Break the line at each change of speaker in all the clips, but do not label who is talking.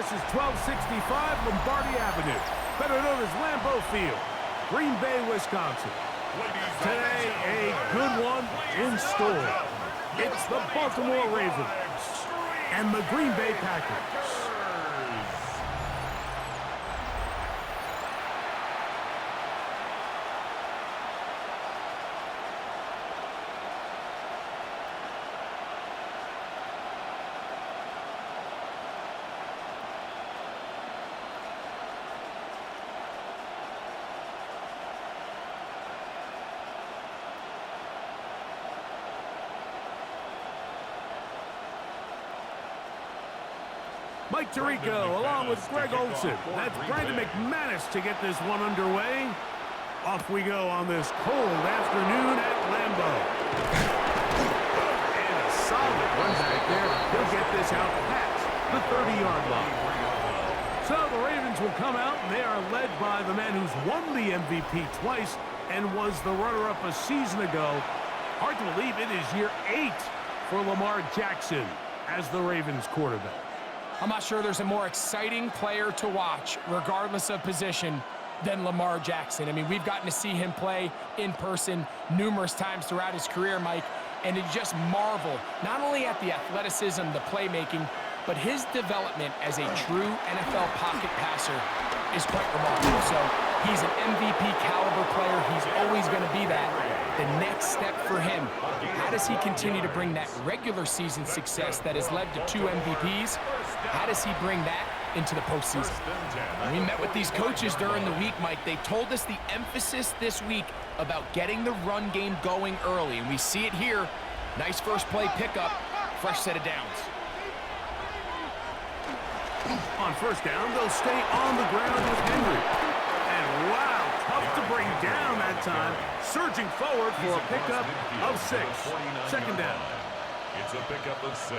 address is 1265 Lombardi Avenue, better known as Lambeau Field, Green Bay, Wisconsin. Today, a good one in store. It's the Baltimore Ravens and the Green Bay Packers. Mike Tirico along with Greg Olson. That's Brandon McManus to get this one underway. Off we go on this cold afternoon at Lambeau. And a solid one back there. He'll get this out past the 30-yard line. So the Ravens will come out, and they are led by the man who's won the MVP twice and was the runner-up a season ago. Hard to believe it is year 8 for Lamar Jackson as the Ravens quarterback.
I'm not sure there's a more exciting player to watch, regardless of position, than Lamar Jackson. I mean, we've gotten to see him play in person numerous times throughout his career, Mike, and you just marvel not only at the athleticism, the playmaking, but his development as a true NFL pocket passer is quite remarkable. So he's an MVP caliber player. He's always going to be that. The next step for him, how does he continue to bring that regular season success that has led to 2 MVPs? How does he bring that into the postseason? When we met with these coaches during the week, Mike, they told us the emphasis this week about getting the run game going early, and we see it here. Nice first play pickup, fresh set of downs.
On first down, they'll stay on the ground with Henry. And wow, tough to bring down that time. Surging forward for a pickup of 6. Second down.
It's a pickup of 6.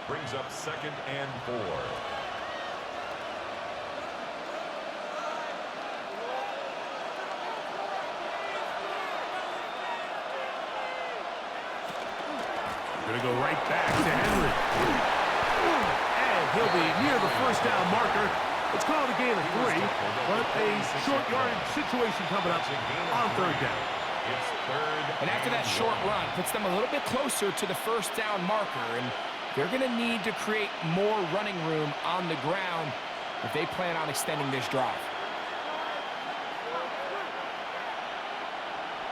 Brings up 2nd and 4.
We're going to go right back to Henry. And he'll be near the first down marker. It's called a gain of 3, but a short yardage situation coming up on third down.
It's 3rd.
And after that short run, puts them a little bit closer to the first down marker, and they're going to need to create more running room on the ground if they plan on extending this drive.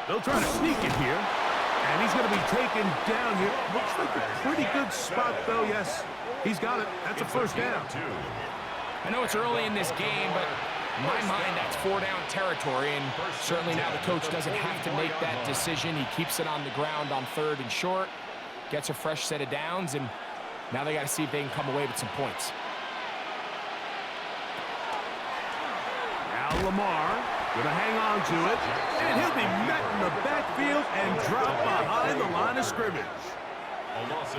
They'll try to sneak it here, and he's going to be taken down here. Looks like a pretty good spot, though. Yes, he's got it. That's a first down.
I know it's early in this game, but in my mind, that's 4-down territory, and certainly now the coach doesn't have to make that decision. He keeps it on the ground on 3rd and short, gets a fresh set of downs, and now they got to see if they can come away with some points.
Now Lamar going to hang on to it, and he'll be met in the backfield and drop behind the line of scrimmage.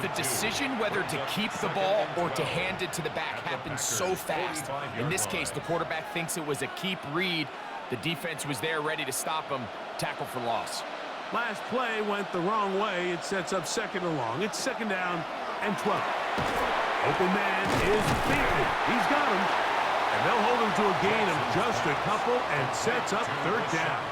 The decision whether to keep the ball or to hand it to the back happens so fast. In this case, the quarterback thinks it was a keep read. The defense was there ready to stop him. Tackle for loss.
Last play went the wrong way. It sets up 2nd and long. It's 2nd down and 12. Open man is beaten. He's got him. And they'll hold him to a gain of just a couple and sets up 3rd down.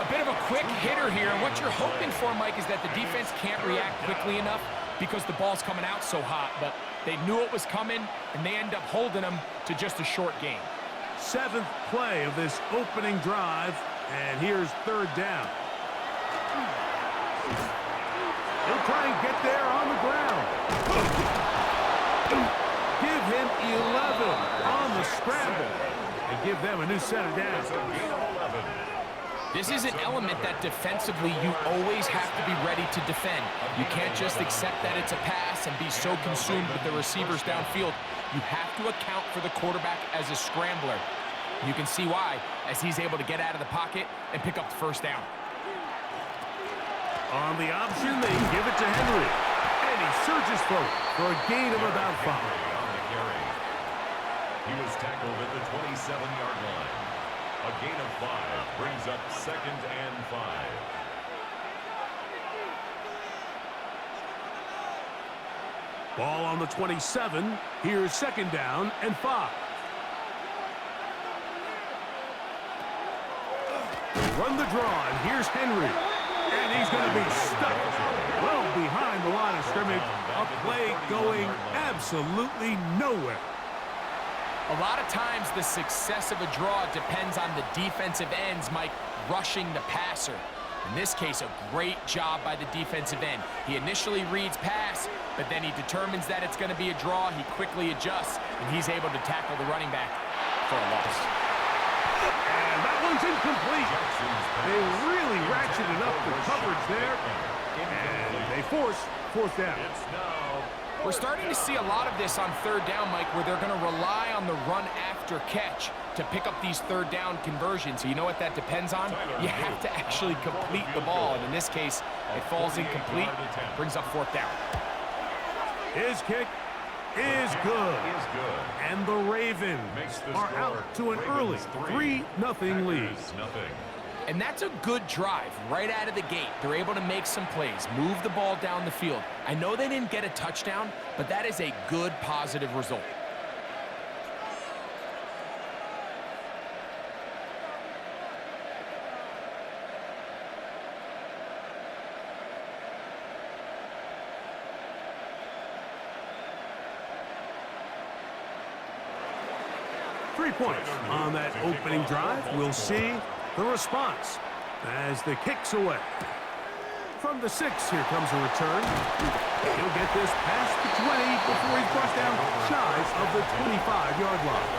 A bit of a quick hitter here, and what you're hoping for, Mike, is that the defense can't react quickly enough because the ball's coming out so hot, but they knew it was coming, and they end up holding them to just a short gain.
7th play of this opening drive, and here's 3rd down. He'll try and get there on the ground. Give him 11 on the scramble, and give them a new set of downs.
This is an element that defensively you always have to be ready to defend. You can't just accept that it's a pass and be so consumed with the receivers downfield. You have to account for the quarterback as a scrambler. You can see why, as he's able to get out of the pocket and pick up the first down.
On the option, they give it to Henry. And he surges forward for a gain of about 5.
He was tackled at the 27-yard line. A gain of 5 brings up 2nd and 5.
Ball on the 27. Here's second down and 5. Run the draw, and here's Henry. And he's going to be stuck well behind the line of scrimmage. A play going absolutely nowhere.
A lot of times the success of a draw depends on the defensive ends, Mike, rushing the passer. In this case, a great job by the defensive end. He initially reads pass, but then he determines that it's going to be a draw. He quickly adjusts, and he's able to tackle the running back for a loss.
And that one's incomplete. They really ratcheted up the coverage there, and they force fourth down.
We're starting to see a lot of this on third down, Mike, where they're going to rely on the run after catch to pick up these third down conversions. You know what that depends on? You have to actually complete the ball, and in this case, it falls incomplete, brings up fourth down.
His kick is good. And the Ravens are out to an early 3-0 lead.
And that's a good drive right out of the gate. They're able to make some plays, move the ball down the field. I know they didn't get a touchdown, but that is a good, positive result.
Points on that opening drive. We'll see the response as the kick's away. From the 6, here comes a return. He'll get this past the 20 before he's brought down shy of the 25-yard line.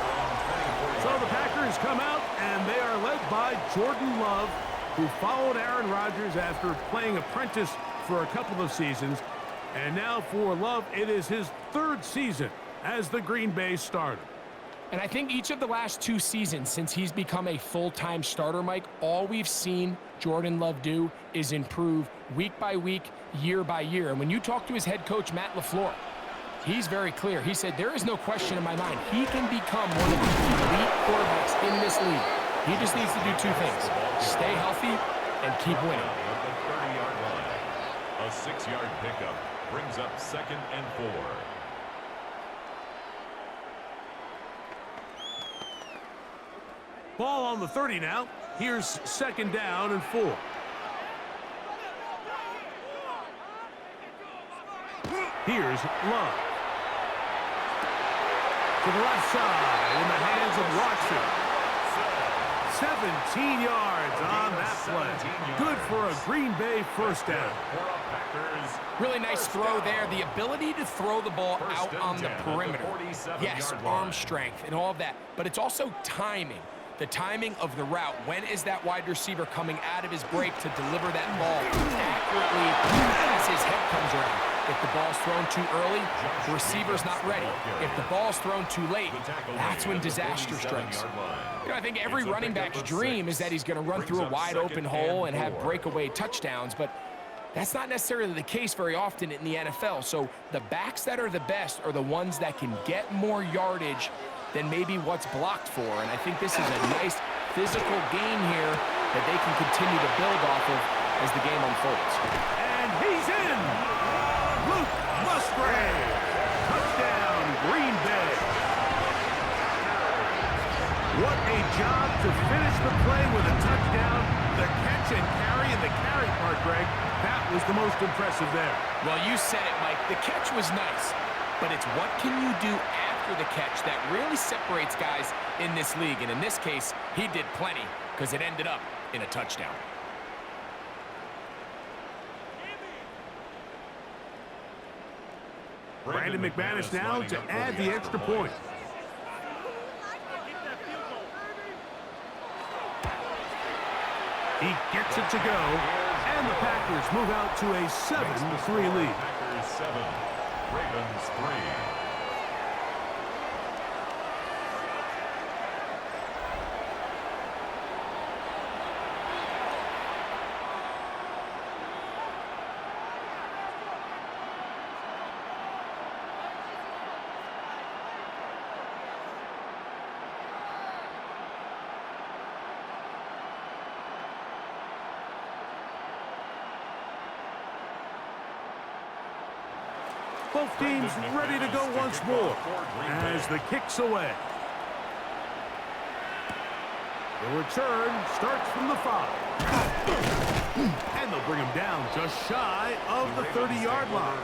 So the Packers come out, and they are led by Jordan Love, who followed Aaron Rodgers after playing apprentice for a couple of seasons. And now for Love, it is his 3rd season as the Green Bay starter.
And I think each of the last 2 seasons since he's become a full-time starter, Mike, all we've seen Jordan Love do is improve week by week, year by year. And when you talk to his head coach, Matt LaFleur, he's very clear. He said, there is no question in my mind. He can become one of the elite quarterbacks in this league. He just needs to do 2 things: stay healthy and keep winning.
At the 30-yard line, a 6-yard pickup brings up 2nd and 4.
Ball on the 30 now. Here's second down and 4. Here's Love. To the left side in the hands of Watson. 17 yards on that play. Good for a Green Bay first down.
Really nice throw there. The ability to throw the ball out on the perimeter. Yes, arm strength and all of that, but it's also timing. The timing of the route. When is that wide receiver coming out of his break to deliver that ball accurately as his head comes around? If the ball's thrown too early, the receiver's not ready. If the ball's thrown too late, that's when disaster strikes. You know, I think every running back's dream is that he's going to run through a wide open hole and have breakaway touchdowns, but that's not necessarily the case very often in the NFL. So the backs that are the best are the ones that can get more yardage than maybe what's blocked for. And I think this is a nice physical gain here that they can continue to build off of as the game unfolds.
And he's in! Luke Musgrave! Touchdown, Green Bay! What a job to finish the play with a touchdown. The catch and carry, and the carry part, Greg, that was the most impressive there.
Well, you said it, Mike. The catch was nice, but it's what can you do after the catch that really separates guys in this league. And in this case, he did plenty because it ended up in a touchdown.
Brandon McManus now to add the extra point. He gets it to go, and the Packers move out to a 7-3 lead.
Packers 7, Ravens 3.
Both teams ready to go once more as the kick's away. The return starts from the 5. And they'll bring him down just shy of the 30-yard line.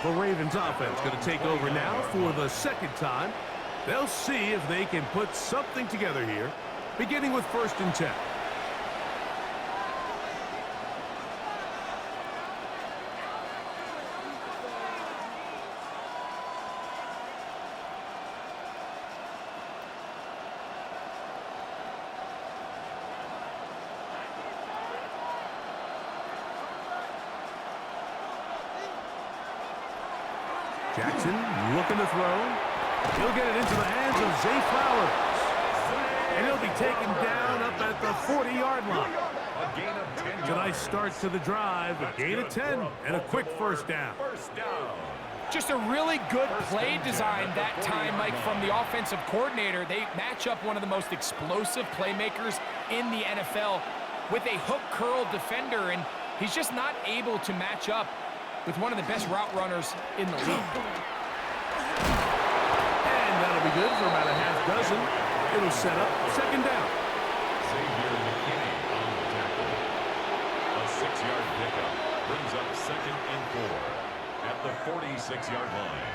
The Ravens offense going to take over now for the second time. They'll see if they can put something together here, beginning with 1st and 10. Jackson looking to throw. He'll get it into the hands of Zay Flowers. And he'll be taken down up at the 40-yard line. It's a nice start to the drive. A gain of 10 and a quick first down.
Just a really good play design that time, Mike, from the offensive coordinator. They match up one of the most explosive playmakers in the NFL with a hook curl defender, and he's just not able to match up with one of the best route runners in the league.
And that'll be good for about a half dozen. It'll set up 2nd down.
Xavier McKinney on the tackle. A 6-yard pickup brings up 2nd and 4 at the 46-yard line.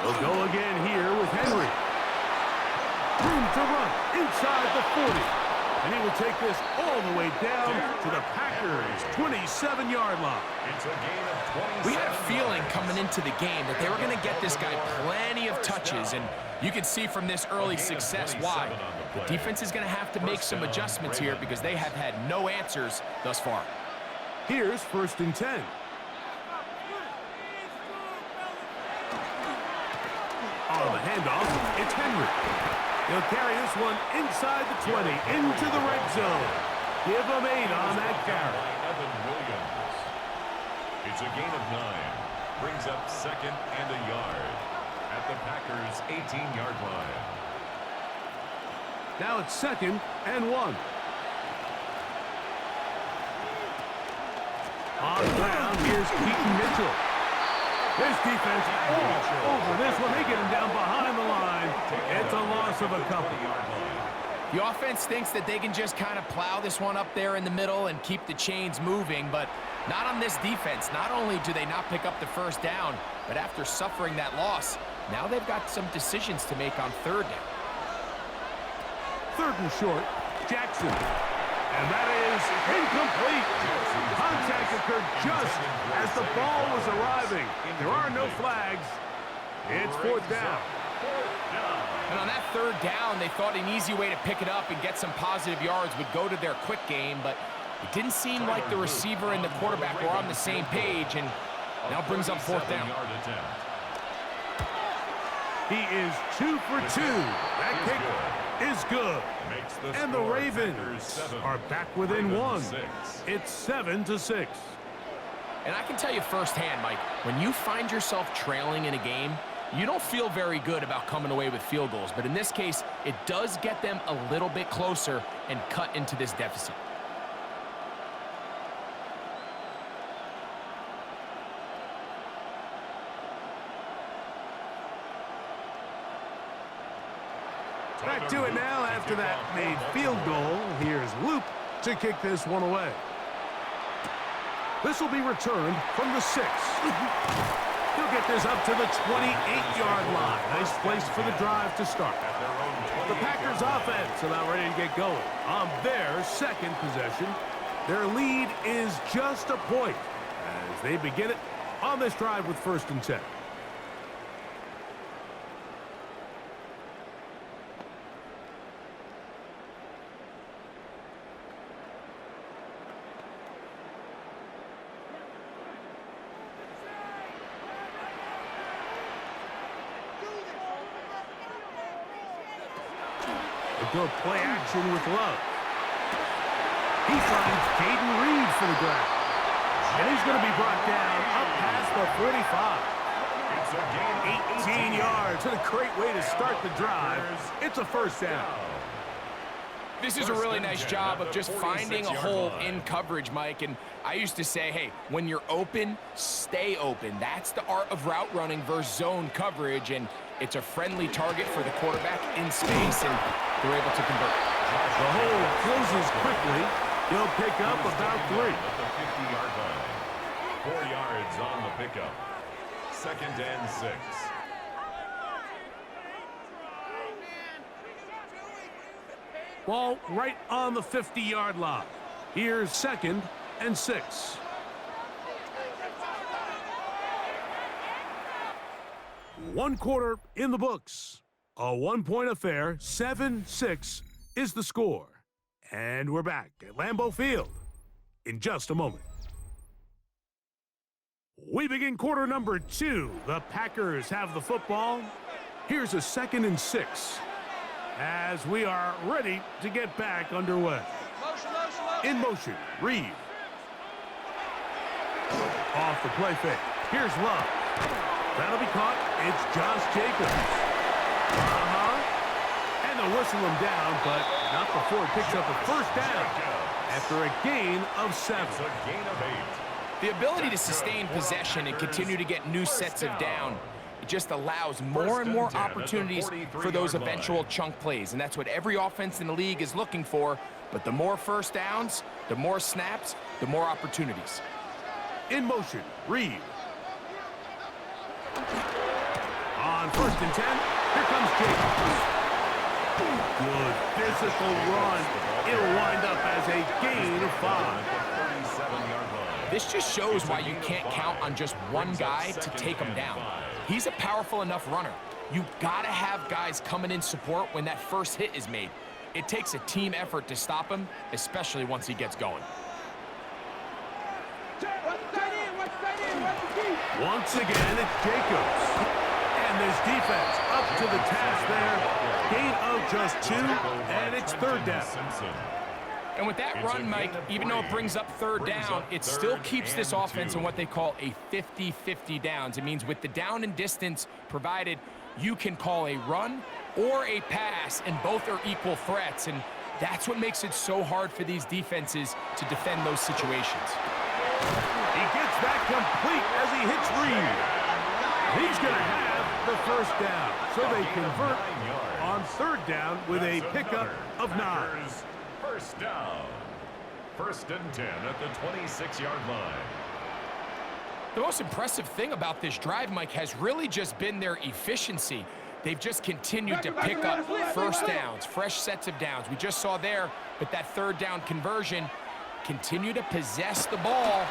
We'll go again here with Henry. Room to run inside the 40. And he will take this all the way down to the Packers' 27-yard line.
It's a gain of 27.
We had a feeling coming into the game that they were going to get this guy plenty of touches, and you can see from this early success why. The defense is going to have to make some adjustments here because they have had no answers thus far.
Here's 1st and 10. On the handoff, it's Henry. He'll carry this one inside the 20, into the red zone. Give him 8 on that carry.
It's a gain of 9. Brings up 2nd and a yard at the Packers' 18-yard line.
Now it's 2nd and 1. On the ground, here's Keaton Mitchell. This defense all over this one. They get him down behind the line. It's a loss of a couple.
The offense thinks that they can just kind of plow this one up there in the middle and keep the chains moving, but not on this defense. Not only do they not pick up the 1st down, but after suffering that loss, now they've got some decisions to make on 3rd down.
3rd and short, Jackson. And that is incomplete. Contact occurred just as the ball was arriving. There are no flags. It's 4th down.
And on that 3rd down, they thought an easy way to pick it up and get some positive yards would go to their quick game, but it didn't seem like the receiver and the quarterback were on the same page, and now brings up 4th down.
He is 2 for 2. That kick is good. And the Ravens are back within 1. It's 7-6.
And I can tell you firsthand, Mike, when you find yourself trailing in a game, you don't feel very good about coming away with field goals. But in this case, it does get them a little bit closer and cut into this deficit.
Back to it now after that made field goal. Here's Loop to kick this one away. This will be returned from the 6. He'll get this up to the 28-yard line. Nice place for the drive to start. The Packers offense about ready to get going on their 2nd possession. Their lead is just a point as they begin it on this drive with 1st and 10. Go play action with Love. He finds Caden Reed for the grab. And he's going to be brought down up past the 45.
It's a gain of
18 yards. A great way to start the drive. It's a first down.
This is a really nice job of just finding a hole in coverage, Mike. And I used to say, hey, when you're open, stay open. That's the art of route running versus zone coverage. And it's a friendly target for the quarterback in space, and they're able to convert.
The hole closes quickly. He'll pick up about 3.
At the 50-yard line. 4 yards on the pickup. 2nd and 6.
Ball right on the 50-yard line. Here's 2nd and 6. One quarter in the books. A one-point affair. 7-6 is the score. And we're back at Lambeau Field in just a moment. We begin quarter number 2. The Packers have the football. Here's a 2nd and 6. As we are ready to get back underway. In motion, Reed. Off the play fake. Here's Love. That'll be caught. It's Josh Jacobs. And they'll whistle him down, but not before he picks up a first down after a gain of 7.
It's a gain of 8.
The ability to sustain possession and continue to get new sets of down, it just allows more and more opportunities for those eventual chunk plays. And that's what every offense in the league is looking for. But the more first downs, the more snaps, the more opportunities.
In motion, Reed. On 1st and 10, here comes Jacobs. Good physical run. It'll wind up as a gain of 5.
This just shows why you can't count on just one guy to take him down. He's a powerful enough runner. You've got to have guys coming in support when that first hit is made. It takes a team effort to stop him, especially once he gets going.
Once again, it's Jacobs. And this defense up to the task there. Gain of just 2, and it's 3rd down.
And with that run, Mike, even though it brings up 3rd down, it still keeps this offense in what they call a 50-50 downs. It means with the down and distance provided, you can call a run or a pass, and both are equal threats. And that's what makes it so hard for these defenses to defend those situations.
He gets that complete as he hits Reed. He's going to have the first down. So they convert on 3rd down with a pickup of 9.
First down. 1st and 10 at the 26-yard line.
The most impressive thing about this drive, Mike, has really just been their efficiency. They've just continued to pick up first downs, fresh sets of downs. We just saw there, but that 3rd down conversion, continue to possess the ball.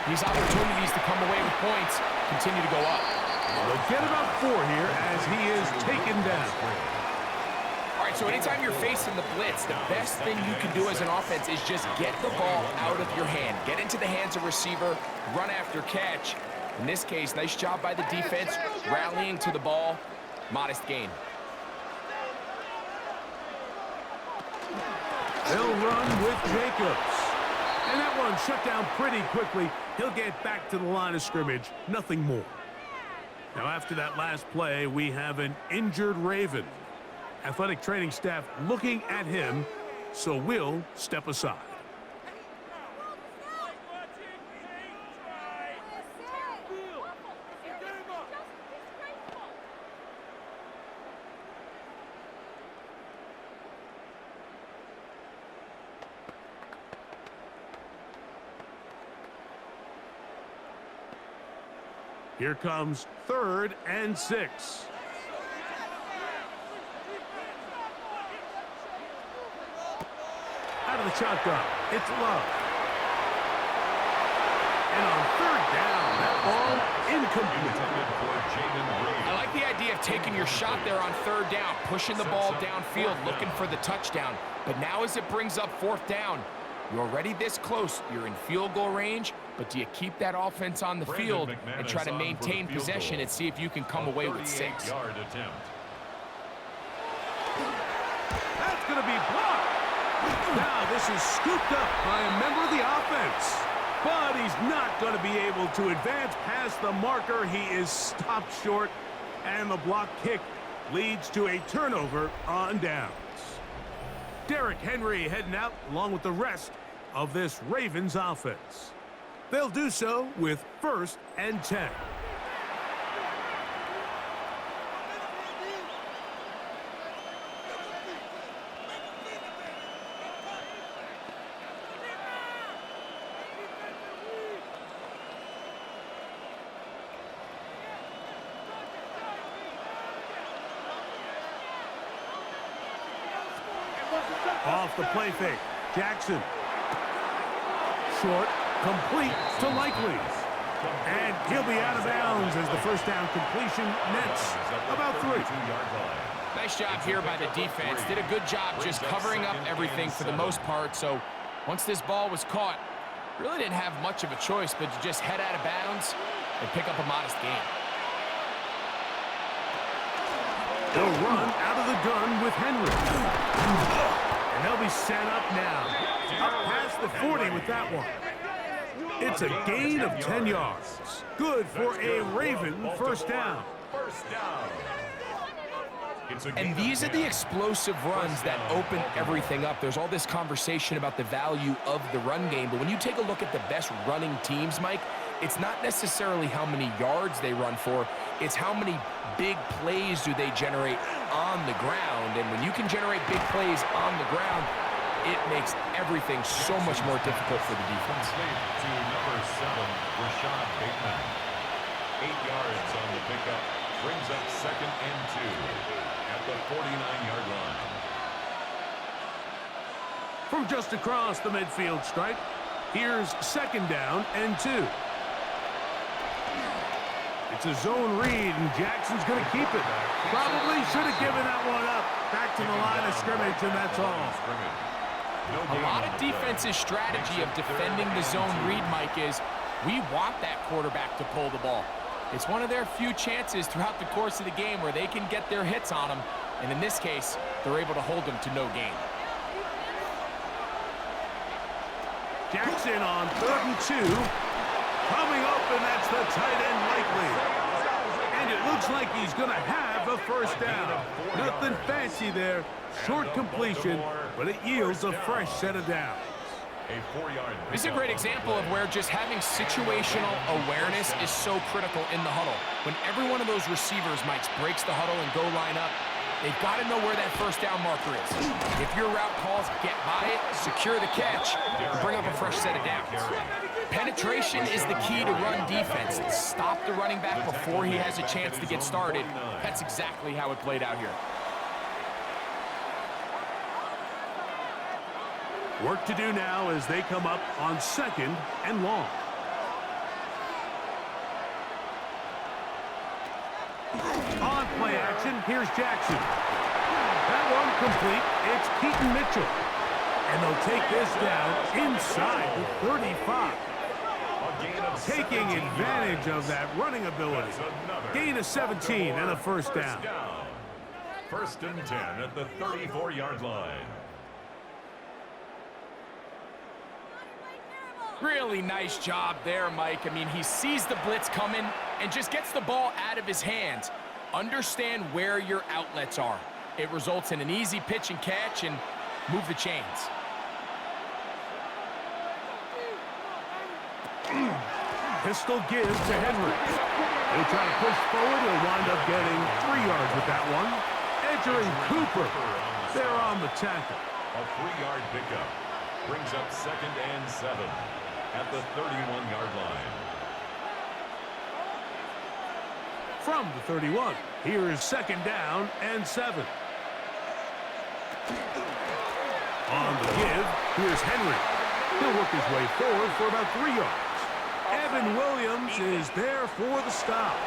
These opportunities to come away with points continue to go up.
They'll get about 4 here as he is taken down.
All right, so anytime you're facing the blitz, the best thing you can do as an offense is just get the ball out of your hand. Get into the hands of receiver, run after catch. In this case, nice job by the defense, rallying to the ball. Modest gain.
They'll run with Jacobs. And that one shut down pretty quickly. He'll get back to the line of scrimmage. Nothing more. Now, after that last play, we have an injured Raven. Athletic training staff looking at him, so we'll step aside. Here comes 3rd and 6. Out of the shotgun, it's Love. And on 3rd down, that ball incomplete.
I like the idea of taking your shot there on 3rd down, pushing the ball downfield, looking for the touchdown. But now as it brings up 4th down, you're already this close. You're in field goal range, but do you keep that offense on the field and try to maintain possession and see if you can come away with 6?
That's
going to be blocked. Now this is scooped up by a member of the offense. But he's not going to be able to advance past the marker. He is stopped short, and the block kick leads to a turnover on downs. Derrick Henry heading out along with the rest of this Ravens offense. They'll do so with 1st and 10. Off the play fake. Jackson. Short. Complete to Likely. And he'll be out of bounds as the first down completion nets about 3.
Nice job here by the defense. Did a good job just covering up everything for the most part. So once this ball was caught, really didn't have much of a choice but to just head out of bounds and pick up a modest gain.
They'll run out of the gun with Henry. And they'll be set up now. Up past the 40 with that one. It's a gain of 10 yards. Good for a Raven first down.
And these are the explosive runs that open everything up. There's all this conversation about the value of the run game, but when you take a look at the best running teams, Mike, it's not necessarily how many yards they run for, it's how many big plays do they generate on the ground. And when you can generate big plays on the ground, it makes everything so much more difficult for the defense.
To number 7, Rashad Bateman. 8 yards on the pickup. Brings up 2nd and 2 at the 49-yard line.
From just across the midfield stripe, here's 2nd down and 2. It's a zone read, and Jackson's going to keep it. Probably should have given that one up. Back to the line of scrimmage, and that's all.
A lot of defense's strategy of defending the zone read, Mike, is we want that quarterback to pull the ball. It's one of their few chances throughout the course of the game where they can get their hits on them, and in this case, they're able to hold them to no gain.
Jackson on 3rd and 2. Coming open, that's the tight end Likely. And it looks like he's going to have a first down. Nothing fancy there. Short completion, but it yields a fresh set of downs.
This is a great example of where just having situational awareness is so critical in the huddle. When every one of those receivers, Mike, breaks the huddle and go line up, they've got to know where that first down marker is. If your route calls, get by it, secure the catch, and bring up a fresh set of downs. Penetration is the key to run defense. Stop the running back before he has a chance to get started. That's exactly how it played out here.
Work to do now as they come up on 2nd and long. On play action, here's Jackson. That one complete. It's Keaton Mitchell. And they'll take this down inside the 35. Taking advantage of that running ability. Gain of 17 and a first down.
1st and 10 at the 34-yard line.
Really nice job there, Mike. I mean, he sees the blitz coming and just gets the ball out of his hands. Understand where your outlets are. It results in an easy pitch and catch and move the chains.
Pistol give to Henry. He'll try to push forward. He'll wind up getting 3 yards with that one. Entering Cooper. They're on the tackle.
A 3-yard pickup. Brings up 2nd and 7 at the 31-yard line.
From the 31, here is 2nd down and 7. On the give, here's Henry. He'll work his way forward for about 3 yards. Evan Williams is there for the stop.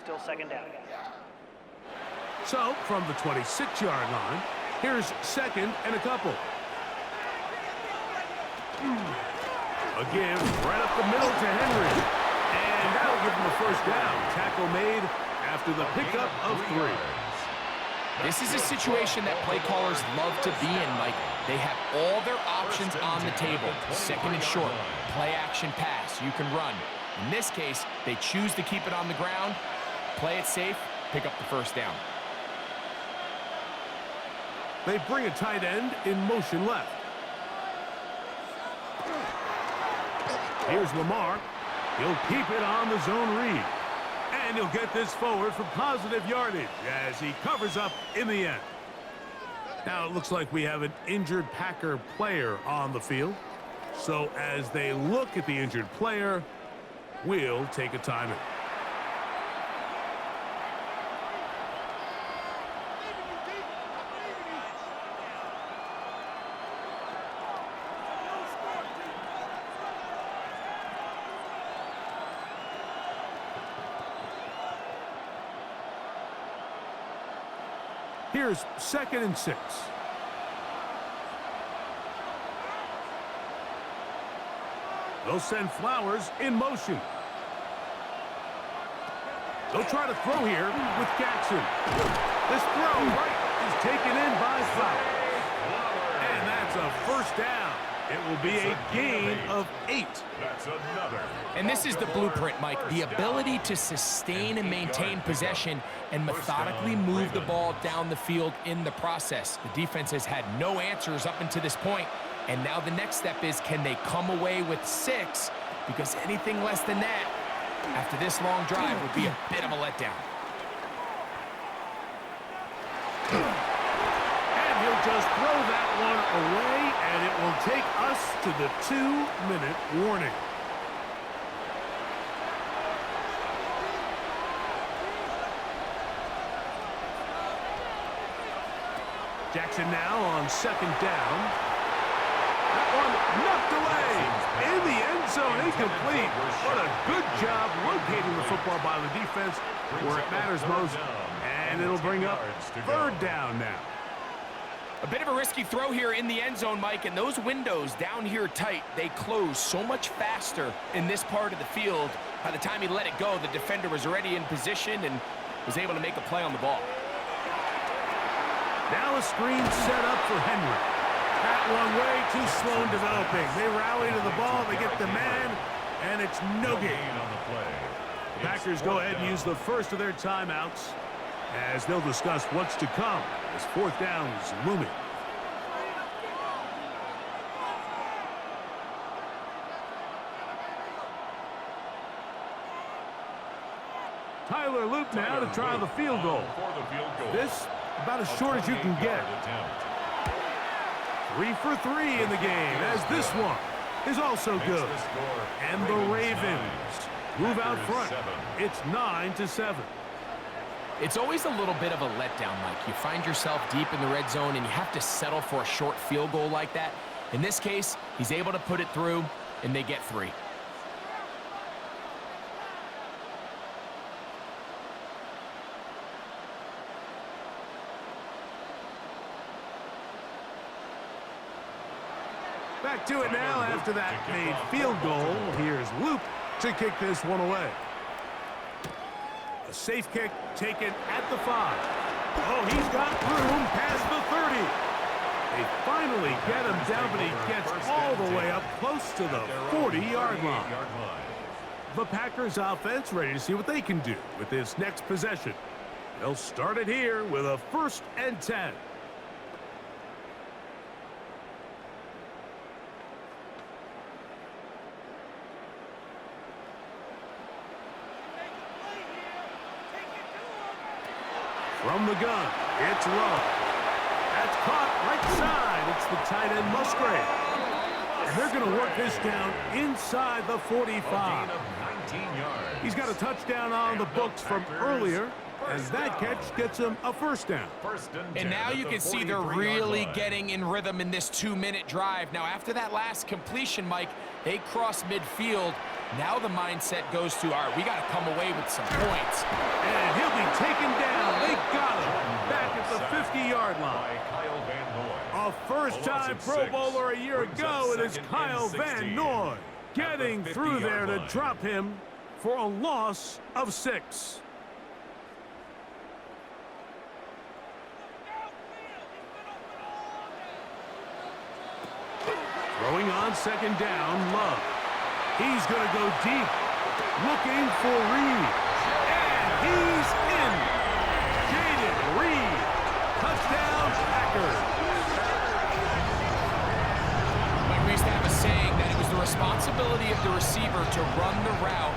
Still 2nd down.
So, from the 26-yard line, here's 2nd and a couple. A give right up the middle to Henry. And that'll give him a first down. Tackle made after the pickup of 3.
This is a situation that play callers love to be in, Mike. They have all their options on the table. Second and short, play action pass, you can run. In this case, they choose to keep it on the ground, play it safe, pick up the first down.
They bring a tight end in motion left. Here's Lamar. He'll keep it on the zone read. And he'll get this forward for positive yardage as he covers up in the end. Now it looks like we have an injured Packer player on the field. So as they look at the injured player, we'll take a timeout. Here's 2nd and 6. They'll send Flowers in motion. They'll try to throw here with Jackson. This throw right is taken in by Flowers. And that's a first down. It will be a gain of 8.
That's another.
And this is the blueprint, Mike. The ability to sustain and maintain possession and methodically move the ball down the field in the process. The defense has had no answers up until this point. And now the next step is, can they come away with 6? Because anything less than that, after this long drive, would be a bit of a letdown.
And he'll just throw that one away, and it will take us to the 2-minute warning. Jackson now on 2nd down. That one knocked away in the end zone, incomplete. What a good job locating the football by the defense where it matters most. And it'll bring up 3rd down now.
A bit of a risky throw here in the end zone, Mike, and those windows down here tight, they close so much faster in this part of the field. By the time he let it go, the defender was already in position and was able to make a play on the ball.
Now a screen set up for Henry. That one way too slow in developing. They rally to the ball, they get the man, and it's no gain on the play. The Packers go ahead and use the first of their timeouts as they'll discuss what's to come as 4th down is looming. Tyler Luke now to try the field goal. This about as short as you can get. 3 for 3 in the game, as this one is also good. And the Ravens move out front. It's 9-7.
It's always a little bit of a letdown, Mike. You find yourself deep in the red zone and you have to settle for a short field goal like that. In this case, he's able to put it through, and they get 3.
Back to it now after that made field goal. Here's Luke to kick this one away. A safe kick taken at the 5. Oh, he's got room past the 30. They finally get him down, but he gets all the way up close to the 40-yard line. The Packers offense ready to see what they can do with this next possession. They'll start it here with a 1st and 10. From the gun, it's Rowe. That's caught right side. It's the tight end Musgrave. And they're going to work this down inside the 45. He's got a touchdown on the books from earlier, as that catch gets him a 1st down.
And now you can see they're really getting in rhythm in this 2-minute drive. Now, after that last completion, Mike, they cross midfield. Now the mindset goes to, all right, we got to come away with some points.
And he'll be taken down. They got him back at the 50-yard line. A first-time Pro Bowler a year ago, it is Kyle Van Noy getting through there to drop him for a loss of 6. Throwing on second down, Love. He's going to go deep, looking for Reed. And he's in. Jaden Reed. Touchdown, Packers.
Like we used to have a saying that it was the responsibility of the receiver to run the route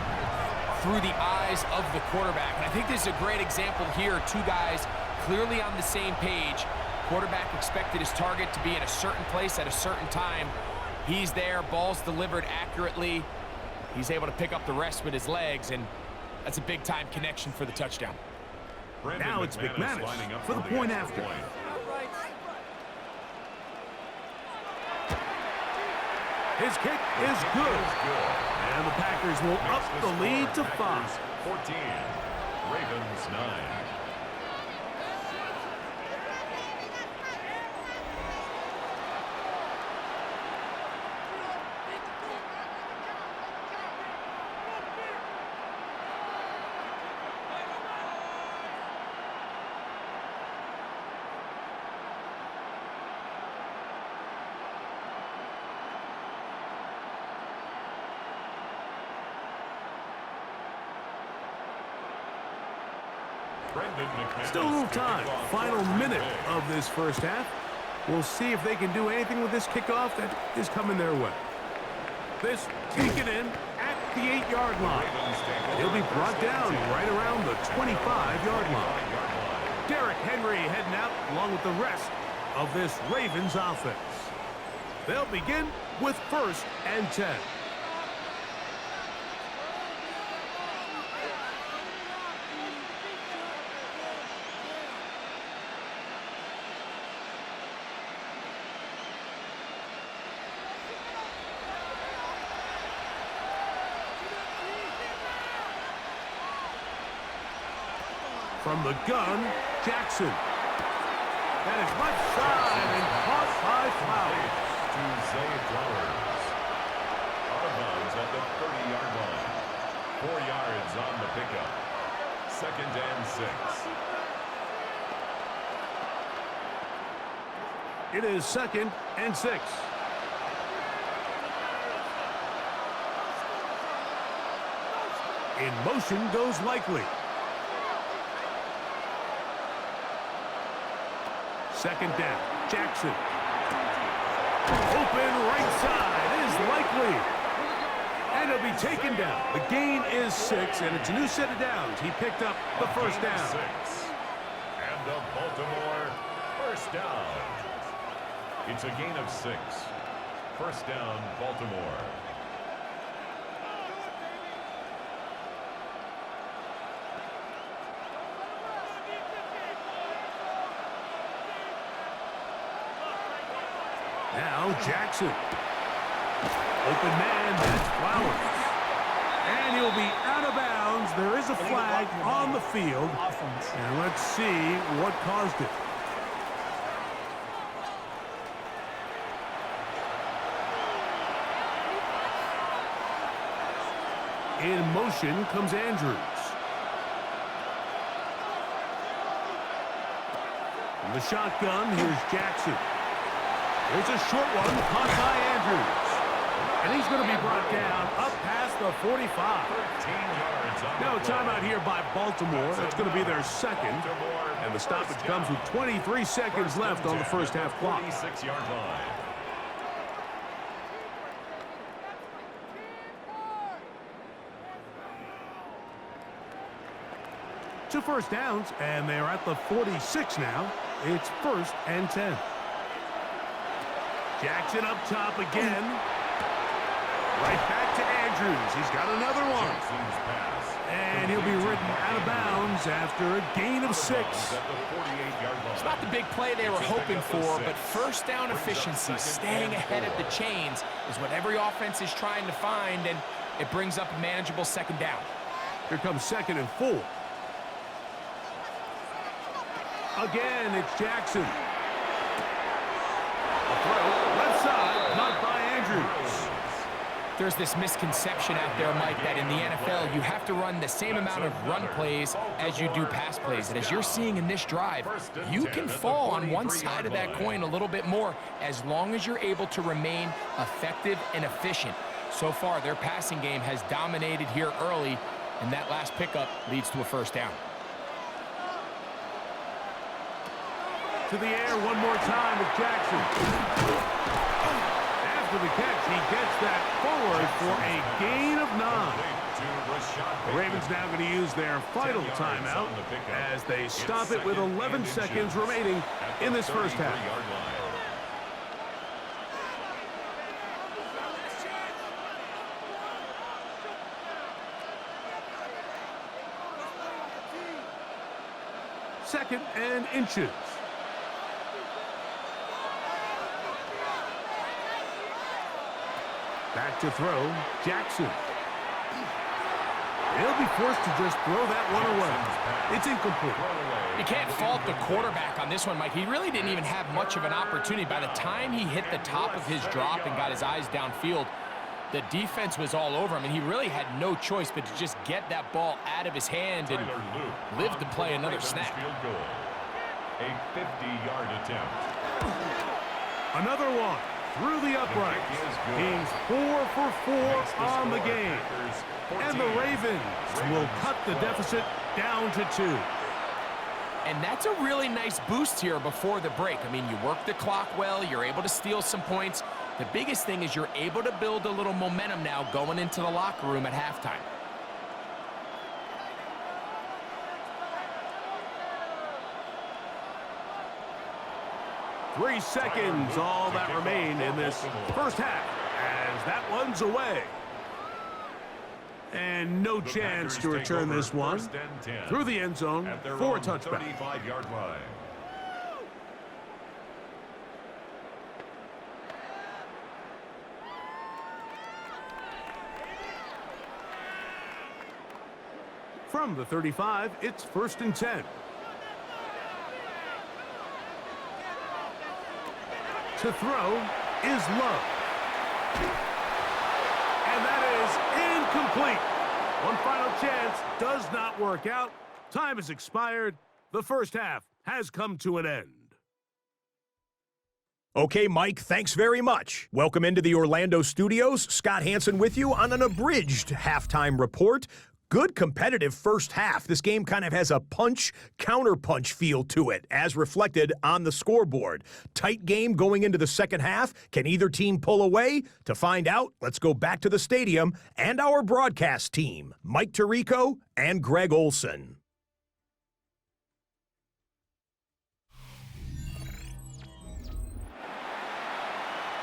through the eyes of the quarterback. And I think this is a great example here. Two guys clearly on the same page. Quarterback expected his target to be in a certain place at a certain time. He's there, ball's delivered accurately. He's able to pick up the rest with his legs, and that's a big-time connection for the touchdown.
Now it's McManus for the point after. His kick is good. And the Packers will up the lead to 5.
14, Ravens 9.
Still a little time. Final minute of this first half. We'll see if they can do anything with this kickoff that is coming their way. This taken in at the 8-yard line. He'll be brought down right around the 25-yard line. Derrick Henry heading out along with the rest of this Ravens offense. They'll begin with 1st and 10. From the gun, Jackson. That is left side and caught by Flowers.
To Zay Flowers. Out of bounds at the 30-yard line. 4 yards on the pickup. 2nd and 6.
It is 2nd and 6. In motion goes Likely. 2nd down, Jackson. Open right side is Likely. And he'll be taken down. The gain is 6, and it's a new set of downs. He picked up the first down.
6. And the Baltimore first down. It's a gain of 6. First down, Baltimore.
Now Jackson. Open man, that's Flowers. And he'll be out of bounds. There is a flag on the field. And let's see what caused it. In motion comes Andrews. From the shotgun, here's Jackson. There's a short one caught by Andrews. And he's going to be brought down up past the 45.
13 yards on
Now a timeout here by Baltimore. That's going to be their second. And the stoppage comes with 23 seconds left on the first half clock.
46-yard line.
Two first downs, and they're at the 46 now. It's 1st and 10. Jackson up top again. Right back to Andrews. He's got another one. And he'll be ridden out of bounds after a gain of 6.
It's not the big play they were hoping for, but first down efficiency, staying ahead of the chains, is what every offense is trying to find, and it brings up a manageable 2nd down.
Here comes 2nd and 4. Again, it's Jackson. A throw, left side, caught by Andrews.
there's this misconception out there, Mike, that in the NFL, you have to run the same amount of run plays as you do pass plays. And as you're seeing in this drive, you can fall on one side of that coin a little bit more as long as you're able to remain effective and efficient. So far, their passing game has dominated here early, and that last pickup leads to a first down.
To the air one more time with Jackson. After the catch, he gets that forward for a gain of 9. The Ravens now going to use their final timeout as they stop it with 11 seconds remaining in this first half. Second and inches. Back to throw, Jackson. He'll be forced to just throw that one away. It's incomplete.
You can't fault the quarterback on this one, Mike. He really didn't even have much of an opportunity. By the time he hit the top of his drop and got his eyes downfield, the defense was all over him, and he really had no choice but to just get that ball out of his hand and live to play another snap.
A 50-yard attempt.
Another one through the upright. He's 4 for 4 on the game. And the Ravens will cut the deficit down to 2.
And that's a really nice boost here before the break. I mean, you work the clock well, you're able to steal some points. The biggest thing is you're able to build a little momentum now going into the locker room at halftime.
Three seconds, all that remain in this first half, as that one's away. And no chance to return this one through the end zone for a touchback.
35-yard line.
From the 35, it's 1st and 10. To throw is Love. And that is incomplete. One final chance does not work out. Time has expired. The first half has come to an end.
Okay, Mike, thanks very much. Welcome into the Orlando studios. Scott Hansen with you on an abridged halftime report. Good competitive first half. This game kind of has a punch-counterpunch feel to it, as reflected on the scoreboard. Tight game going into the second half. Can either team pull away? To find out, let's go back to the stadium and our broadcast team, Mike Tirico and Greg Olson.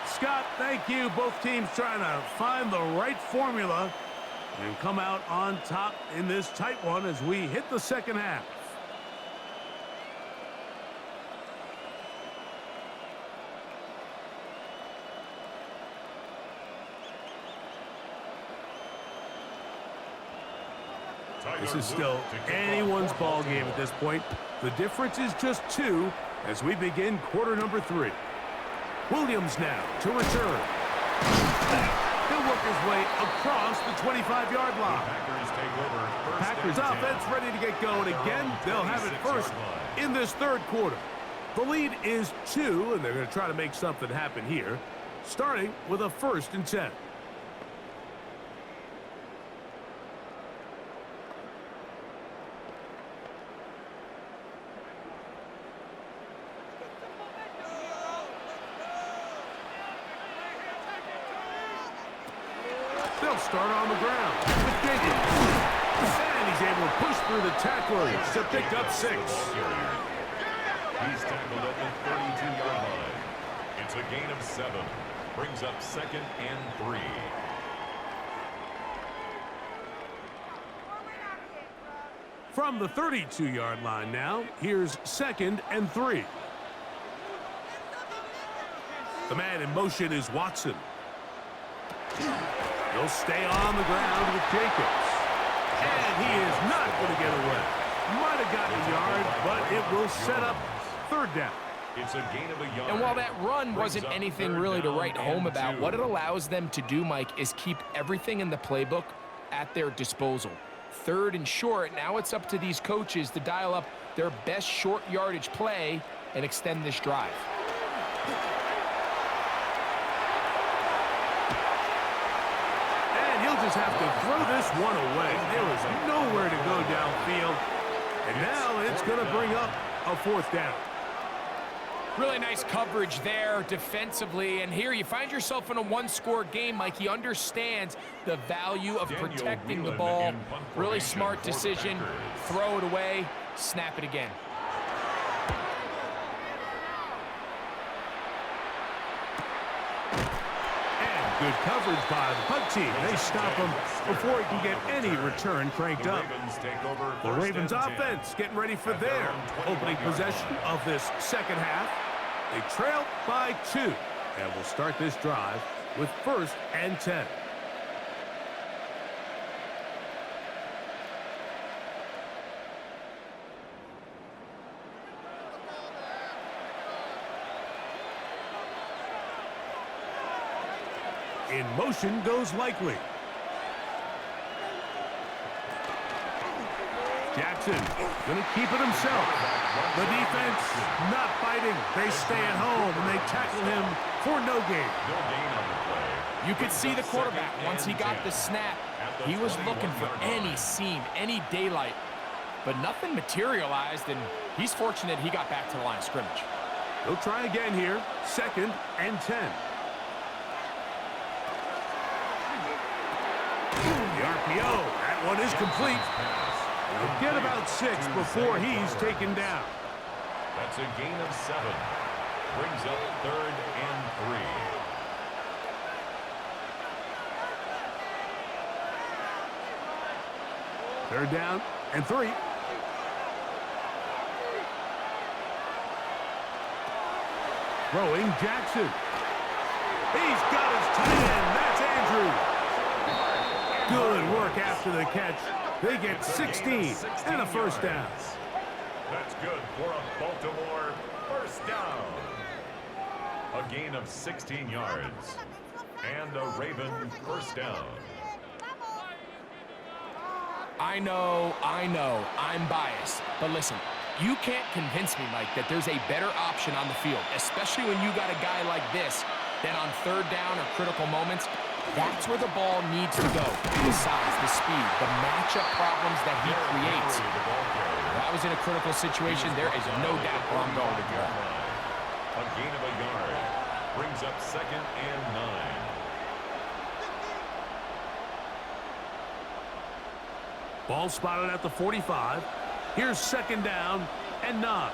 Scott, thank you. Both teams trying to find the right formula and come out on top in this tight one as we hit the second half. This is still anyone's ball game at this point. The difference is just 2 as we begin quarter number 3. Williams now to return. He'll work his way across the 25-yard line. Packers offense ready to get going again. They'll have it first in this third quarter. The lead is 2, and they're going to try to make something happen here, starting with a 1st and 10. They'll start on the ground with Jenkins. And he's able to push through the tacklers to pick up 6.
He's tackled at the 32-yard line. It's a gain of 7. Brings up 2nd and 3.
From the 32-yard line now, here's 2nd and 3. The man in motion is Watson. He'll stay on the ground with Jacobs. And he is not going to get away. Might have gotten a yard, but it will set up 3rd down.
It's a gain of a yard.
And while that run wasn't anything really to write home about, what it allows them to do, Mike, is keep everything in the playbook at their disposal. 3rd and short, now it's up to these coaches to dial up their best short yardage play and extend this drive.
And he'll just have to throw this one away. There was nowhere to go downfield. And now it's going to bring up a 4th down.
Really nice coverage there defensively. And here you find yourself in a 1-score game, Mike. He understands the value of protecting the ball. Really smart decision. Throw it away, snap it again.
And good coverage by the punt team. They stop him before he can get any return cranked up. The Ravens offense getting ready for their opening possession of this second half. They trail by 2, and will start this drive with 1st and 10. In motion goes Likely. Jackson going to keep it himself. The defense not fighting. They stay at home, and they tackle him for no gain.
You could see the quarterback, once he got the snap, he was looking for any seam, any daylight, but nothing materialized, and he's fortunate he got back to the line of scrimmage.
He'll try again here, 2nd and 10. The RPO, that one is complete. He'll get about 6 before he's taken down.
That's a gain of 7. Brings up 3rd and 3.
3rd down and 3. Throwing Jackson. He's got his tight end. That's Andrews. Good work after the catch. They get 16 and a 1st down.
That's good for a Baltimore 1st down. A gain of 16 yards. And a Raven 1st down.
I know, I'm biased. But listen, you can't convince me, Mike, that there's a better option on the field, especially when you got a guy like this, that on 3rd down or critical moments, that's where the ball needs to go. The size, the speed, the matchup problems that he creates. If that was in a critical situation, there is no doubt where I'm going to go.
A gain of a yard. Brings up 2nd and 9.
Ball spotted at the 45. Here's 2nd down and 9.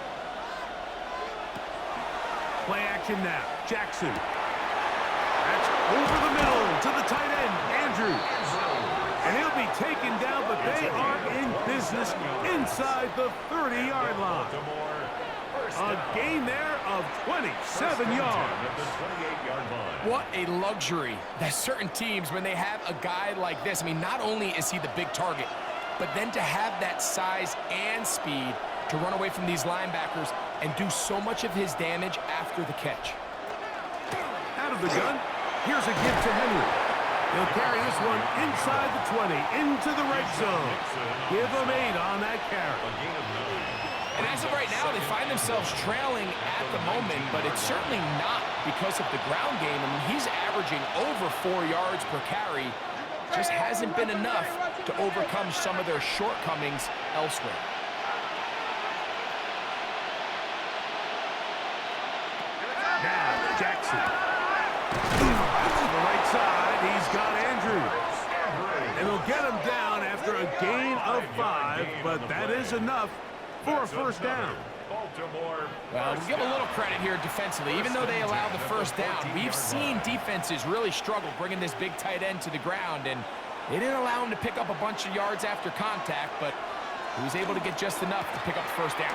Play action now. Jackson. That's over the middle to the tight end, Andrews. And he'll be taken down, but they are in business inside the 30-yard line. A gain there of 27 yards.
What a luxury that certain teams, when they have a guy like this, I mean, not only is he the big target, but then to have that size and speed to run away from these linebackers and do so much of his damage after the catch.
Out of the gun, here's a give to Henry. He'll carry this one inside the 20, into the red zone. Give him 8 on that carry.
And as of right now, they find themselves trailing at the moment, but it's certainly not because of the ground game. I mean, he's averaging over 4 yards per carry. Just hasn't been enough to overcome some of their shortcomings elsewhere.
Now, Jackson. To the right side, he's got Andrews. And they'll get him down after a gain of 5, but that is enough for a 1st down.
Well, we'll give a little credit here defensively. Even though they allowed the 1st down, we've seen defenses really struggle bringing this big tight end to the ground, and they didn't allow him to pick up a bunch of yards after contact, but he was able to get just enough to pick up the 1st down.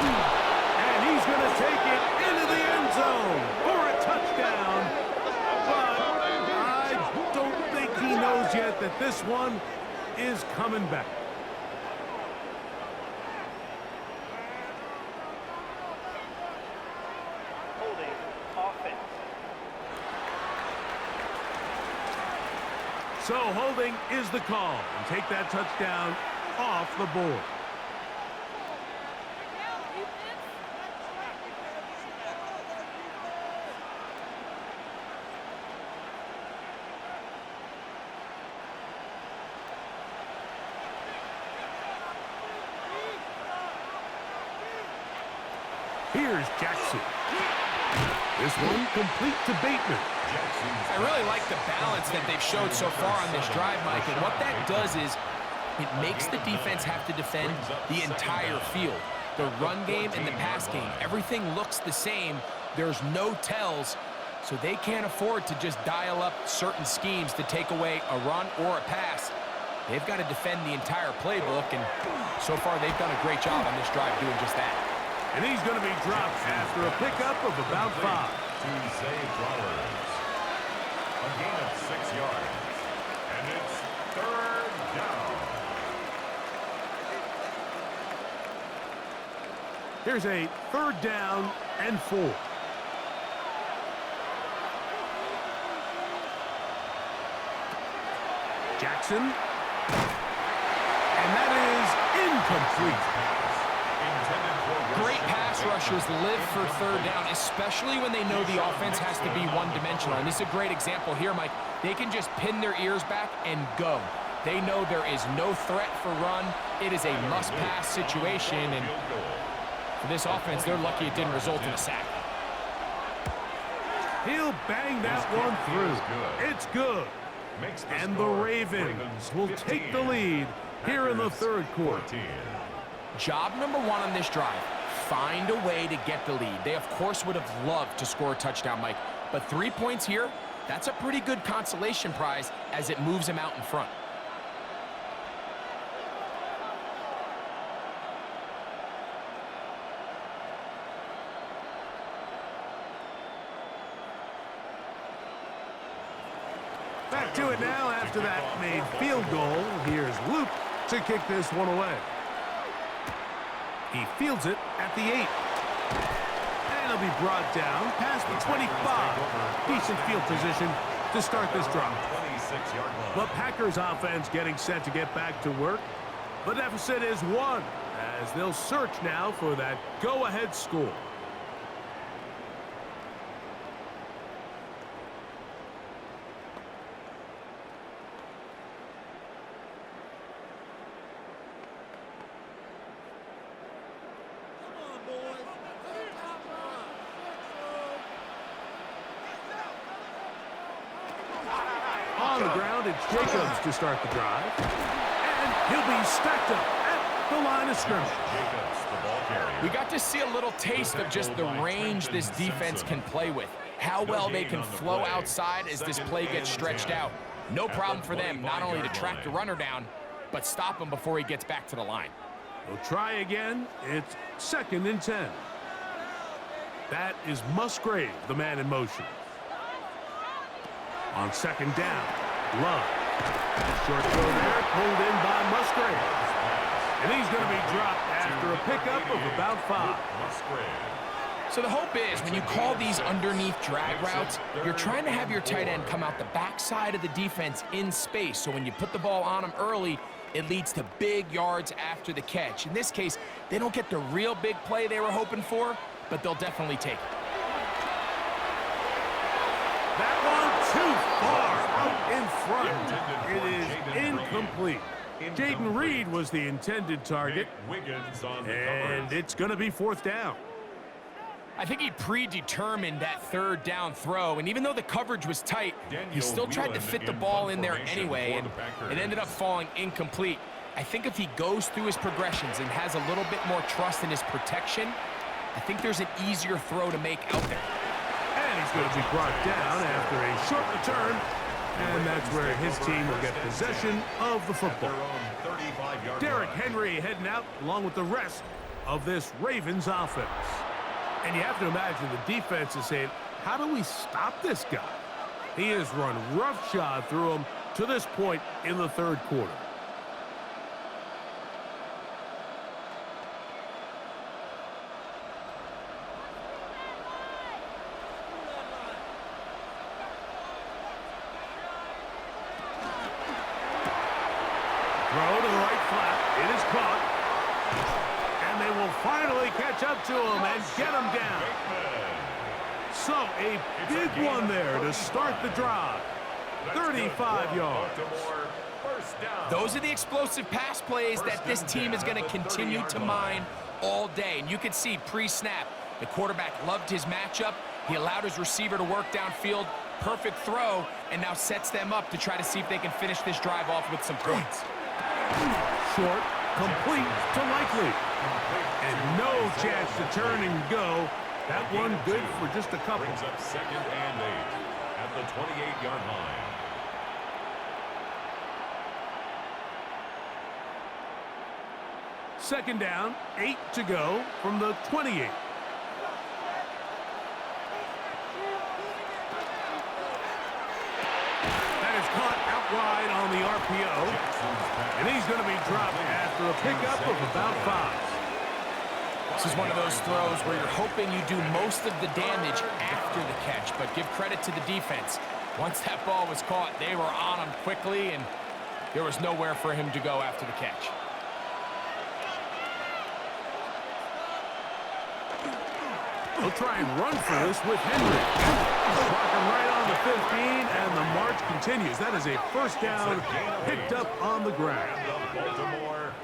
And he's going to take it into the end zone for a touchdown. But I don't think he knows yet that this one is coming back. So holding is the call, and take that touchdown off the board. Here's Jackson. This one complete to Bateman.
I really like the balance that they've showed so far on this drive, Mike, and what that does is it makes the defense have to defend the entire field. The run game and the pass game, everything looks the same. There's no tells, so they can't afford to just dial up certain schemes to take away a run or a pass. They've got to defend the entire playbook, and so far they've done a great job on this drive doing just that.
And he's going to be dropped after a pickup of about 5.
To save Flowers. A gain of 6 yards. And it's 3rd down.
Here's a 3rd down and 4. Jackson. And that is incomplete.
Great pass rushers live for 3rd down, especially when they know the offense has to be one-dimensional. And this is a great example here, Mike. They can just pin their ears back and go. They know there is no threat for run. It is a must-pass situation, and for this offense, they're lucky it didn't result in a sack.
He'll bang that one through. It's good. And the Ravens will take the lead here in the 3rd quarter.
Job number 1 on this drive, find a way to get the lead. They, of course, would have loved to score a touchdown, Mike, but 3 points here, that's a pretty good consolation prize as it moves them out in front.
Back to it now after that made field goal. Here's Luke to kick this one away. He fields it at the 8. And he'll be brought down past the 25. Decent field position to start this drive. The Packers offense getting set to get back to work. The deficit is 1 as they'll search now for that go-ahead score. On the ground, it's Jacobs to start the drive. And he'll be stacked up at the line of scrimmage.
We got to see a little taste of just the range this defense can play with. How well they can flow outside as this play gets stretched out. No problem for them not only to track the runner down, but stop him before he gets back to the line.
We'll try again. It's 2nd and 10. That is Musgrave, the man in motion. On 2nd down, Love. Short throw there, pulled in by Musgrave. And he's going to be dropped after a pickup of about 5.
So the hope is when you call these underneath drag routes, you're trying to have your tight end come out the backside of the defense in space. So when you put the ball on him early, it leads to big yards after the catch. In this case, they don't get the real big play they were hoping for, but they'll definitely take it.
That one too far out in front. It is incomplete. Jaden Reed was the intended target, and it's going to be 4th down.
I think he predetermined that 3rd down throw, and even though the coverage was tight, he still tried to fit the ball in there anyway, and it ended up falling incomplete. I think if he goes through his progressions and has a little bit more trust in his protection, I think there's an easier throw to make out there.
And he's going to be brought down after a short return, and that's where his team will get possession of the football. Derrick Henry heading out along with the rest of this Ravens offense. And you have to imagine the defense is saying, how do we stop this guy? He has run roughshod through him to this point in the 3rd quarter. catch up to him and get him down. So a big one there to start the drive. 35 yards.
Those are the explosive pass plays that this team is going to continue to mine all day. And you can see pre-snap, the quarterback loved his matchup. He allowed his receiver to work downfield. Perfect throw, and now sets them up to try to see if they can finish this drive off with some points.
Short, complete to Likely. And no chance to turn and go. That one good for just a couple.
Brings up 2nd and 8 at the 28-yard line.
Second down, 8 to go from the 28. That is caught out wide on the RPO. And he's going to be dropped after a pickup of about 5.
This is one of those throws where you're hoping you do most of the damage after the catch, but give credit to the defense. Once that ball was caught, they were on him quickly, and there was nowhere for him to go after the catch.
They'll try and run for this with Henry. Marking right on the 15, and the march continues. That is a first down picked up on the ground.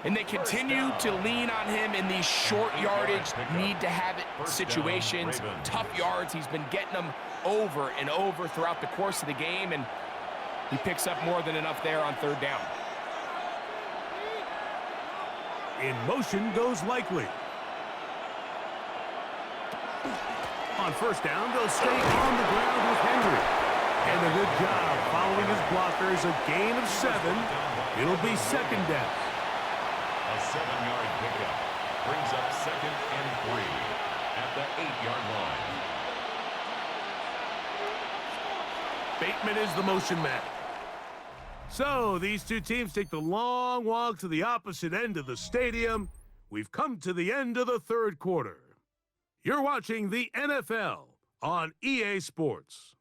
And they continue to lean on him in these short yardage, need-to-have-it situations, tough yards. He's been getting them over and over throughout the course of the game, and he picks up more than enough there on 3rd down.
In motion goes Likely. On first down, they'll stay on the ground with Henry. And a good job following his blockers, a gain of 7. It'll be 2nd down.
A 7-yard pickup brings up 2nd and 3 at the 8-yard line.
Bateman is the motion man. So these two teams take the long walk to the opposite end of the stadium. We've come to the end of the 3rd quarter. You're watching the NFL on EA Sports.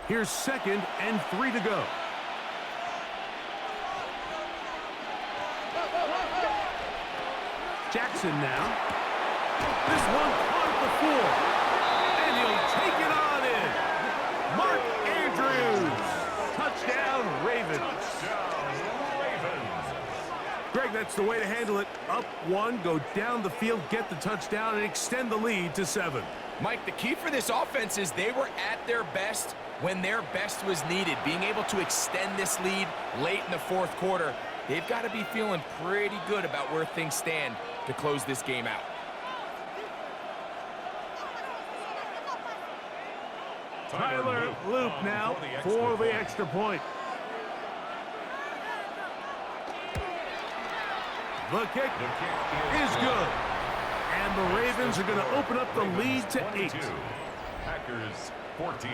Here's 2nd and 3 to go. Jackson now. This one caught at the 4. And he'll take it on in. Mark Andrews. Touchdown, Ravens. Greg, that's the way to handle it. Up 1, go down the field, get the touchdown, and extend the lead to 7.
Mike, the key for this offense is they were at their best when their best was needed. Being able to extend this lead late in the 4th quarter, they've got to be feeling pretty good about where things stand to close this game out.
Tyler Loop now for the extra point. The kick is good. And the Ravens are going to open up the lead to 8.
Packers 14.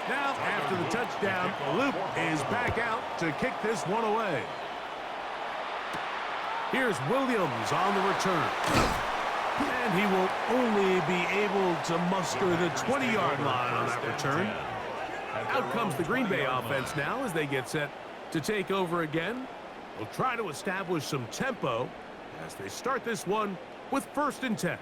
Now, after the touchdown, Luke is back out to kick this one away. Here's Williams on the return. And he will only be able to muster the 20-yard line on that return. Out comes the Green Bay offense now as they get set to take over again. They'll try to establish some tempo as they start this one with 1st and 10.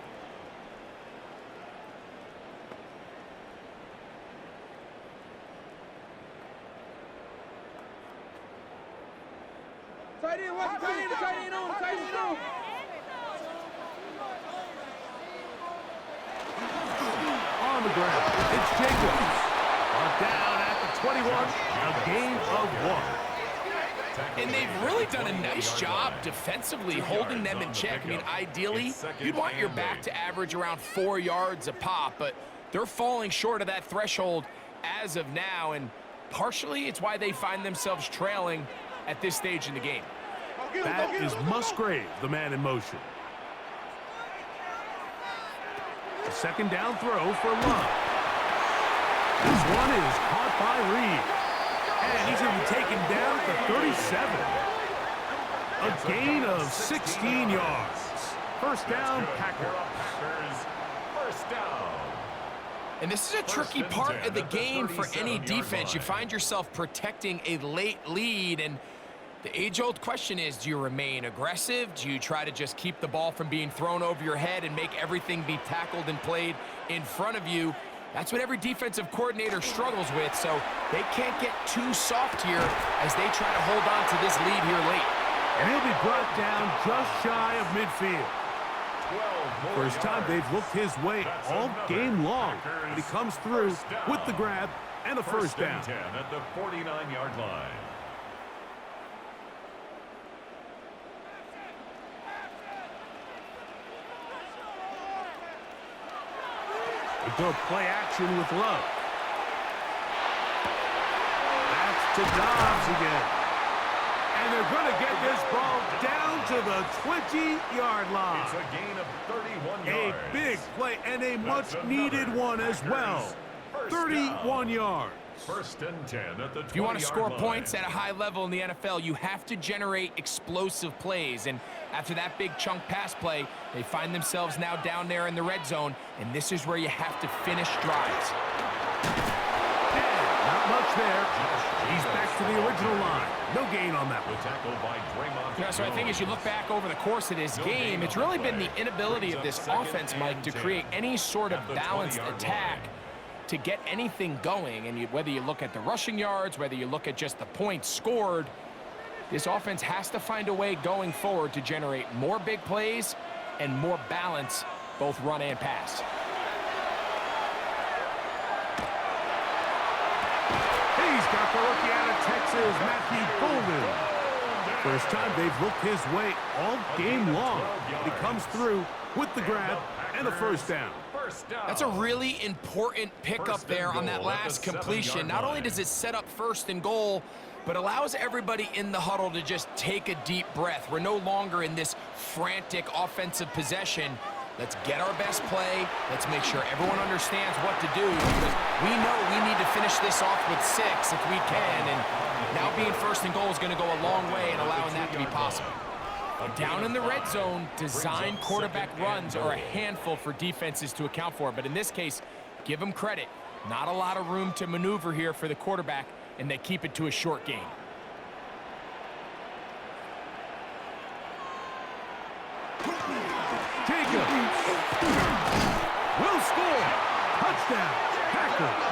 On the ground, it's Jacobs. Down at the 21, a gain of 1.
And they've really done a nice job defensively holding them in check. I mean, ideally, you'd want your back to average around 4 yards a pop, but they're falling short of that threshold as of now, and partially it's why they find themselves trailing at this stage in the game.
That is Musgrave, the man in motion. A second down throw for Love. This one is caught by Reed. And he's going to be taken down at the 37. A gain of 16 yards. First down, Packers.
First down.
And this is a tricky part of the game for any defense. You find yourself protecting a late lead, and the age-old question is, do you remain aggressive? Do you try to just keep the ball from being thrown over your head and make everything be tackled and played in front of you? That's what every defensive coordinator struggles with, so they can't get too soft here as they try to hold on to this lead here late.
And he'll be brought down just shy of midfield. First time they've looked his way all game long, but he comes through with the grab and a first down.
10 at the 49-yard line.
They go play action with Love. That's to Dobbs again. And they're going to get this ball down to the 20-yard line.
It's a gain of 31 yards.
A big play and a much-needed one as well. 31 yards.
First and 10 at the 20-yard line.
If you want to score points at a high level in the NFL, you have to generate explosive plays. And after that big chunk pass play, they find themselves now down there in the red zone, and this is where you have to finish drives.
Not much there. He's back to the original line. No gain on that one.
The tackle by Draymond.
Yeah, so I think as you look back over the course of this game, it's really been the inability of this offense, Mike, to create any sort of balanced attack to get anything going. And whether you look at the rushing yards, whether you look at just the points scored, this offense has to find a way going forward to generate more big plays and more balance, both run and pass.
He's got the rookie out of Texas, Matthew Golden. First time they've looked his way all game long. He comes through with the grab and a first down.
That's a really important pickup there on that last completion. Not only does it set up first and goal, but allows everybody in the huddle to just take a deep breath. We're no longer in this frantic offensive possession. Let's get our best play. Let's make sure everyone understands what to do, because we know we need to finish this off with 6 if we can, and now being first and goal is going to go a long way in allowing that to be possible. Down in the red zone, design quarterback runs are a handful for defenses to account for, but in this case, give them credit. Not a lot of room to maneuver here for the quarterback, and they keep it to a short game.
Jacob will score. Touchdown, Packers.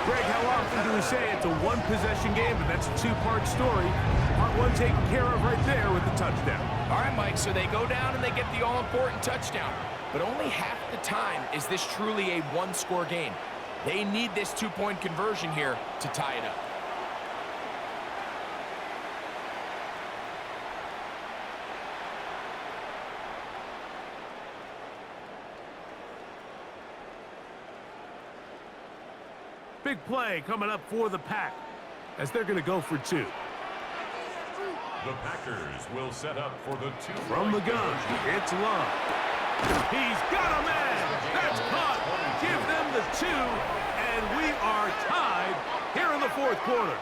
Greg, how often do we say it's a one-possession game, but that's a two-part story? Part one taken care of right there with the touchdown.
All right, Mike, so they go down and they get the all-important touchdown. But only half the time is this truly a one-score game. They need this two-point conversion here to tie it up.
Big play coming up for the Pack as they're going to go for 2.
The Packers will set up for the 2.
From the gun, it's Love. He's got a man. That's caught. Give them the 2, and we are tied here in the fourth quarter.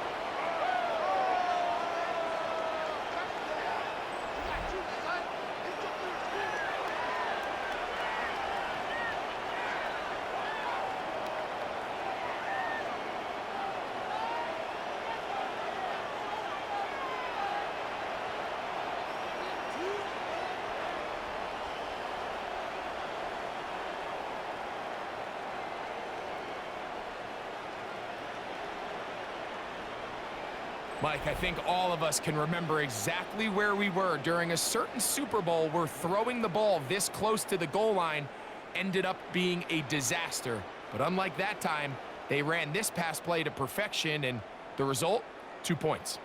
Mike, I think all of us can remember exactly where we were during a certain Super Bowl where throwing the ball this close to the goal line ended up being a disaster. But unlike that time, they ran this pass play to perfection, and the result, 2 points.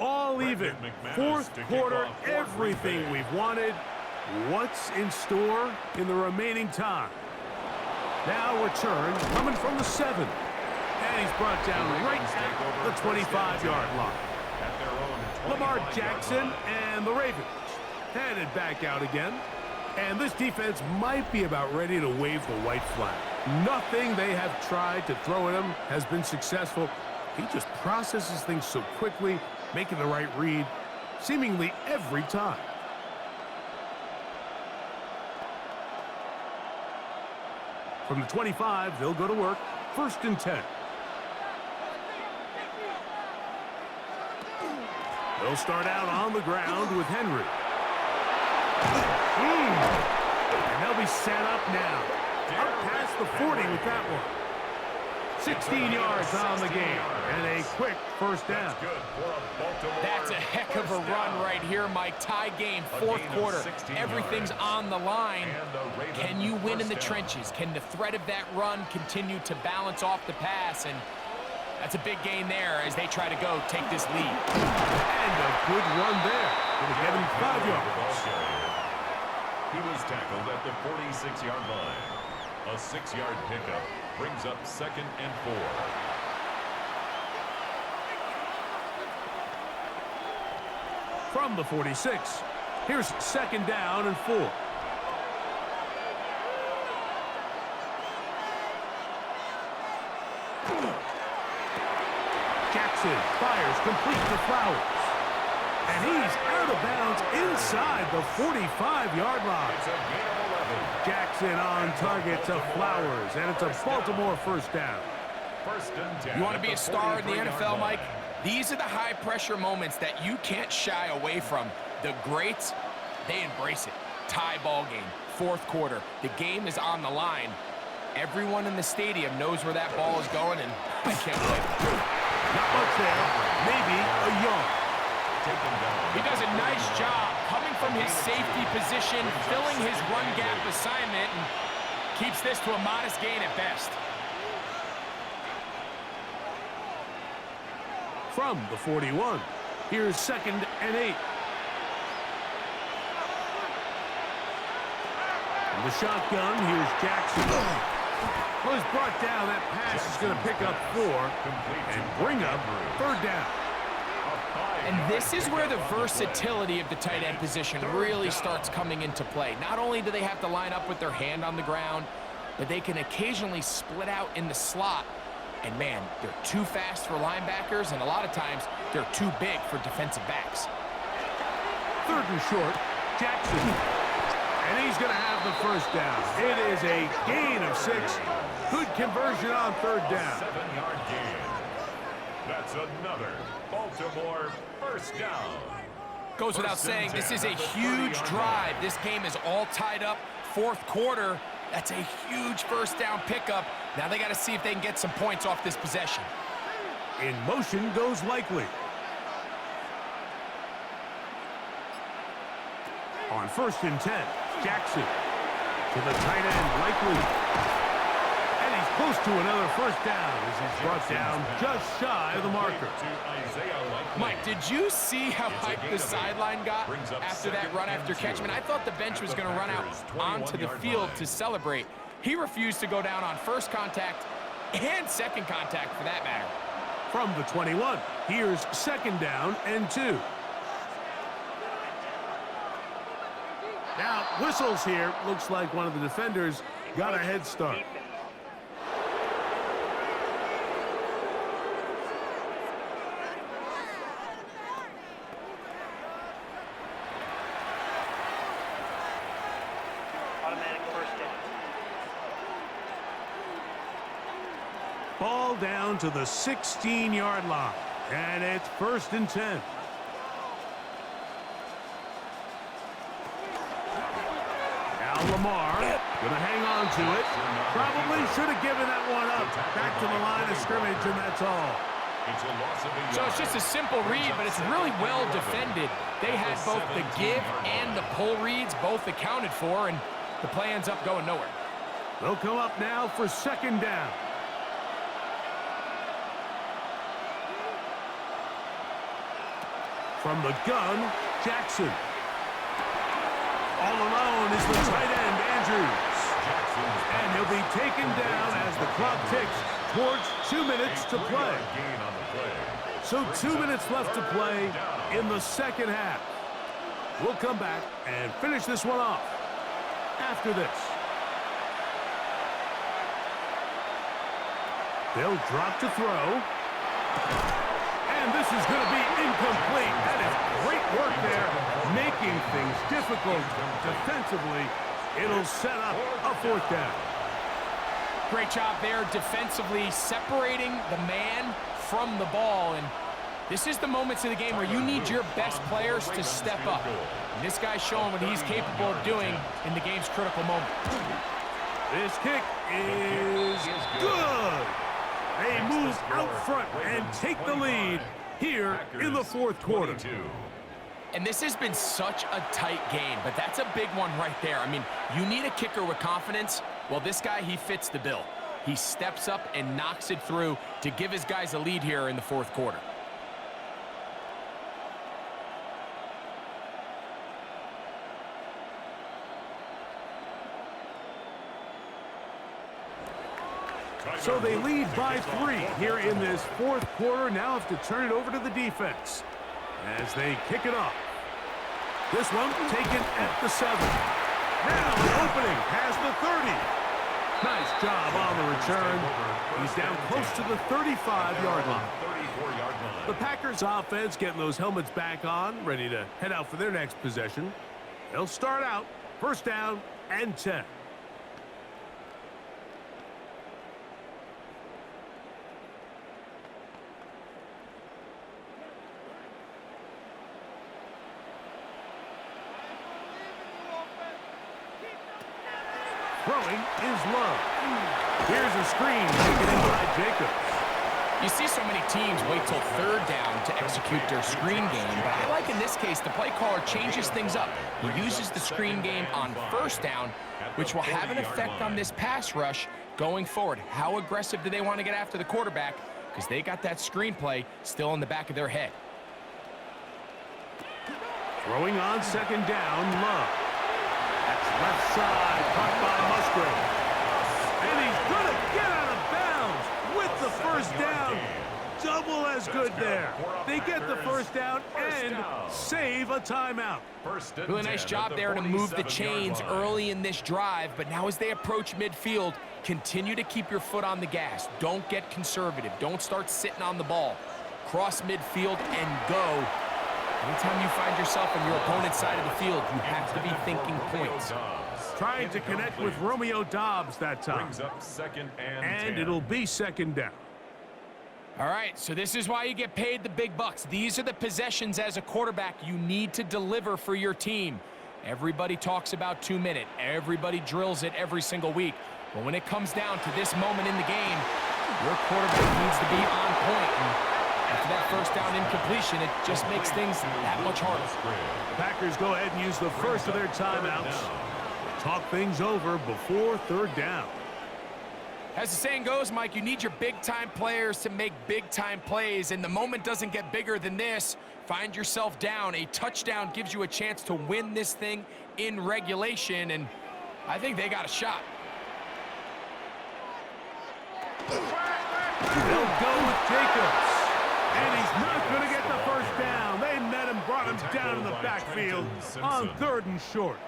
All even. Fourth quarter, everything we've wanted. What's in store in the remaining time? Now return coming from the 7. And he's brought down right at the 25-yard line. Lamar Jackson and the Ravens headed back out again. And this defense might be about ready to wave the white flag. Nothing they have tried to throw at him has been successful. He just processes things so quickly, making the right read seemingly every time. From the 25, they'll go to work. 1st and 10. They'll start out on the ground with Henry. And they'll be set up now. Up past the 40 with that one. 16 yards on the game. And a quick first down.
That's a heck of a run right here, Mike. Tie game, 4th quarter. Everything's on the line. Can you win in the trenches? Can the threat of that run continue to balance off the pass? And that's a big gain there as they try to go take this lead.
And a good run there. Gonna get him 5 yards.
He was tackled at the 46-yard line. A 6-yard pickup brings up 2nd and 4.
From the 46, here's 2nd down and 4. Jackson fires complete to Flowers. And he's out of bounds inside the 45-yard line.
It's a gain of 11.
Jackson on target to Flowers, and it's a Baltimore first down.
1st and 10.
You want to be a star in the NFL, Mike? These are the high-pressure moments that you can't shy away from. The greats, they embrace it. Tie ball game, 4th quarter. The game is on the line. Everyone in the stadium knows where that ball is going, and I can't wait.
Not much there. Maybe a yard.
He does a nice job coming from his safety position, filling his run gap assignment, and keeps this to a modest gain at best.
From the 41, here's 2nd and 8. From the shotgun, here's Jackson. Well, he's brought down. That pass is going to pick up 4 and bring up 3rd down.
And this is where the versatility of the tight end position really starts coming into play. Not only do they have to line up with their hand on the ground, but they can occasionally split out in the slot. And man, they're too fast for linebackers, and a lot of times they're too big for defensive backs.
3rd and short, Jackson. And he's going to have the first down. It is a gain of 6. Good conversion on 3rd down.
7-yard gain. That's another Baltimore first down.
Goes without saying, this is a huge drive. This game is all tied up. 4th quarter, that's a huge first down pickup. Now they got to see if they can get some points off this possession.
In motion goes Likely. On 1st and 10, Jackson to the tight end, Likely. And he's close to another first down as he's brought down just shy of the marker.
Mike, did you see how hyped the sideline got after that run after catch? I mean, I thought the bench was going to run out onto the field to celebrate. He refused to go down on first contact and second contact for that matter.
From the 21, here's 2nd down and 2. Now, whistles here. Looks like one of the defenders got a head start.
Automatic first down.
Ball down to the 16-yard line. And it's 1st and 10. Lamar gonna hang on to it. Probably should have given that one up. Back to the line of scrimmage, and that's all.
So it's just a simple read, but it's really well defended. They had both the give and the pull reads both accounted for, and the play ends up going nowhere.
They'll come up now for 2nd down. From the gun, Jackson. All alone is the tight end, Andrews. And he'll be taken down as the clock ticks towards 2 minutes to play. So 2 minutes left to play in the second half. We'll come back and finish this one off after this. They'll drop to throw. And this is going to be incomplete. That is great work there, making things difficult defensively. It'll set up a fourth down.
Great job there defensively, separating the man from the ball. And this is the moments of the game where you need your best players to step up. And this guy's showing what he's capable of doing in the game's critical moment.
This kick is good. They move out front and take the lead here in the fourth quarter.
And this has been such a tight game, but that's a big one right there. I mean, you need a kicker with confidence. Well, this guy, he fits the bill. He steps up and knocks it through to give his guys a lead here in the fourth quarter.
So they lead by 3 here in this fourth quarter. Now have to turn it over to the defense as they kick it off. This one taken at the 7. Now an opening past the 30. Nice job on the return. He's down close to the 35-yard line. The Packers offense getting those helmets back on, ready to head out for their next possession. They'll start out first down and 10. Throwing is low. Here's a screen taken in by Jacobs.
You see so many teams wait till third down to execute their screen game, but I like in this case the play caller changes things up. He uses the screen game on first down, which will have an effect on this pass rush going forward. How aggressive do they want to get after the quarterback? Because they got that screen play still in the back of their head.
Throwing on second down, Love. That's left side, caught by Musgrave. And he's going to get out of bounds with the first down. Double as good there. They get the first down and save a timeout.
Really nice job there to move the chains early in this drive, but now as they approach midfield, continue to keep your foot on the gas. Don't get conservative. Don't start sitting on the ball. Cross midfield and go. Anytime you find yourself on your opponent's side of the field, you have to be thinking points.
Trying to connect with Romeo Doubs that time. And it'll be second down.
All right, so this is why you get paid the big bucks. These are the possessions as a quarterback you need to deliver for your team. Everybody talks about 2 minute. Everybody drills it every single week. But when it comes down to this moment in the game, your quarterback needs to be on point. And after that first down incompletion, it just makes things that much harder.
Packers go ahead and use the first of their timeouts. Talk things over before third down.
As the saying goes, Mike, you need your big-time players to make big-time plays, and the moment doesn't get bigger than this. Find yourself down. A touchdown gives you a chance to win this thing in regulation, and I think they got a shot.
They'll go with Jacobs. And he's not going to get the first down. They met him, brought him down in the backfield on 3rd and short.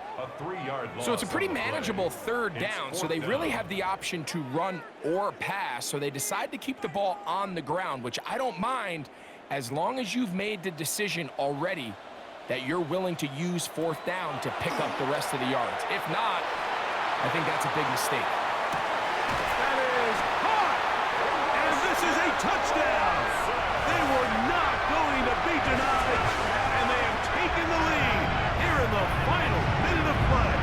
So it's a pretty manageable third down, so they really have the option to run or pass, so they decide to keep the ball on the ground, which I don't mind as long as you've made the decision already that you're willing to use 4th down to pick up the rest of the yards. If not, I think that's a big mistake.
That is caught! And this is a touchdown! They were not going to be denied, and they have taken the lead here in the final minute of play.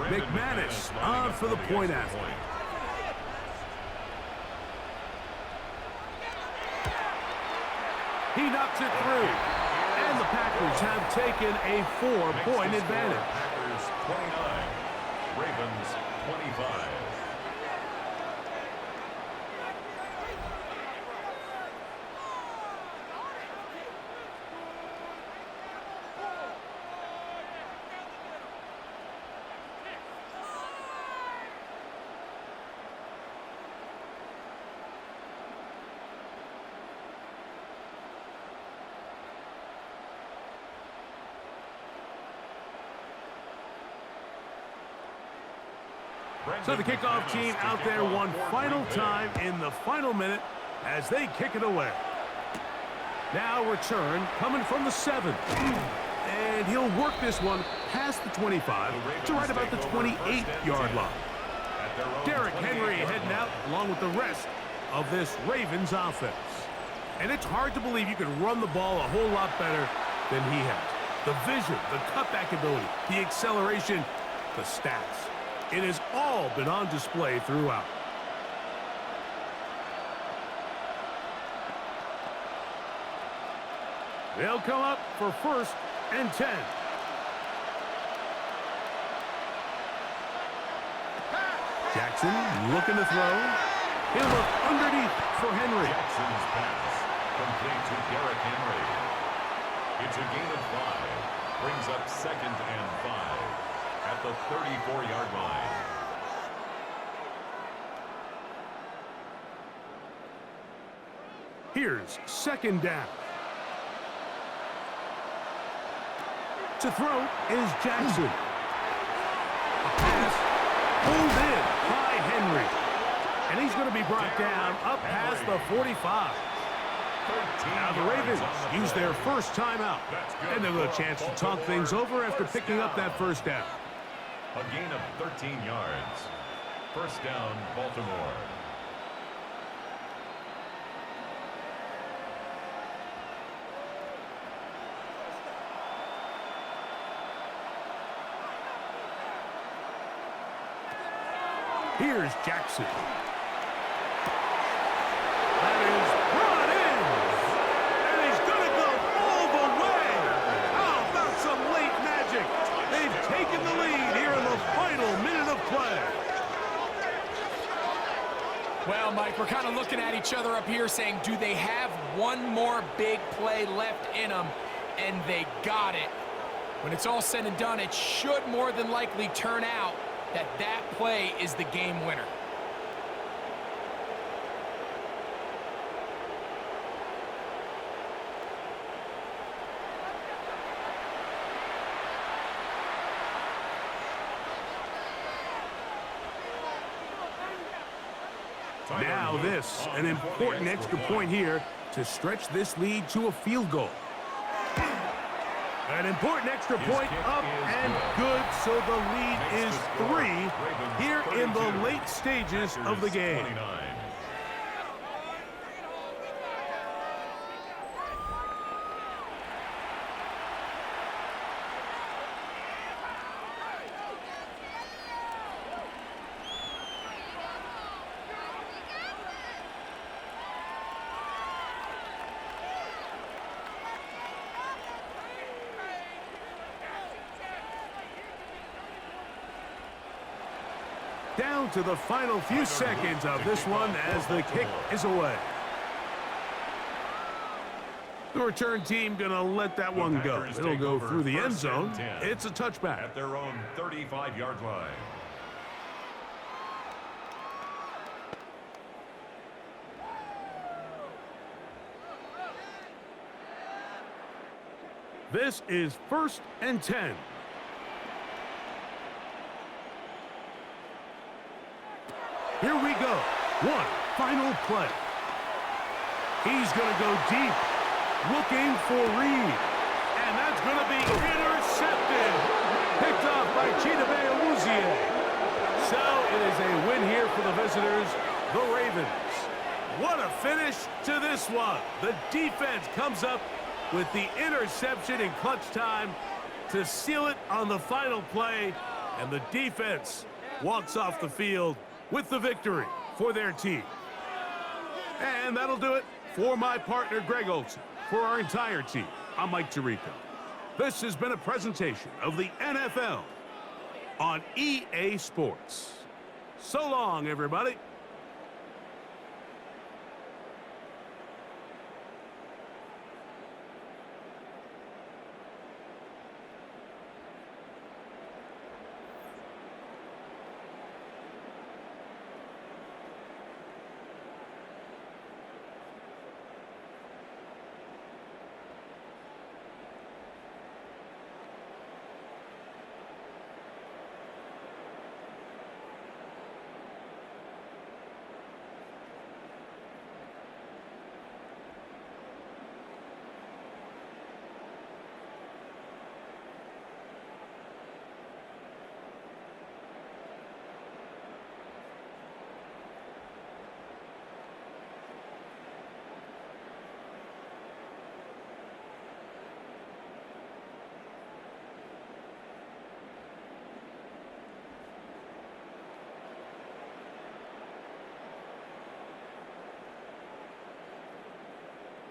McManus on for the point after. He knocks it through. And the Packers have taken a 4-point advantage.
Packers 29, Ravens 25.
So the kickoff team out there one final time in the final minute as they kick it away. Now return coming from the 7. And he'll work this one past the 25 to right about the 28-yard line. Derrick Henry heading out along with the rest of this Ravens offense. And it's hard to believe you can run the ball a whole lot better than he has. The vision, the cutback ability, the acceleration, the stats. It has all been on display throughout. They'll come up for 1st and 10. Jackson looking to throw. He'll look underneath for Henry.
Jackson's pass complete to Derrick Henry. It's a gain of 5. Brings up 2nd and 5 at the 34-yard line.
Here's 2nd down. To throw is Jackson. A pass pulled in by Henry. And he's going to be brought down up past the 45. Now the Ravens use their first timeout. And they'll get a chance to talk things over after picking up that 1st down.
A gain of 13 yards. 1st down, Baltimore.
Here's Jackson. That is brought in. And he's going to go all the way. How about some late magic? They've taken the lead here in the final minute of play.
Well, Mike, we're kind of looking at each other up here saying, do they have one more big play left in them? And they got it. When it's all said and done, it should more than likely turn out that play is the game winner.
Now this, an important extra point here to stretch this lead to a field goal. An important extra point up and good, so the lead is 3 here in the late stages of the game. Down to the final few seconds of this one as the kick is away. The return team going to let that one go. It'll go through the end zone. It's a touchback.
At their own 35-yard line.
This is 1st and 10. Here we go. One final play. He's going to go deep, looking for Reed. And that's going to be intercepted. Picked off by Chidobe Awuzie. So it is a win here for the visitors, the Ravens. What a finish to this one. The defense comes up with the interception in clutch time to seal it on the final play. And the defense walks off the field with the victory for their team. And that'll do it for my partner, Greg Olson. For our entire team, I'm Mike Tirico. This has been a presentation of the NFL on EA Sports. So long, everybody.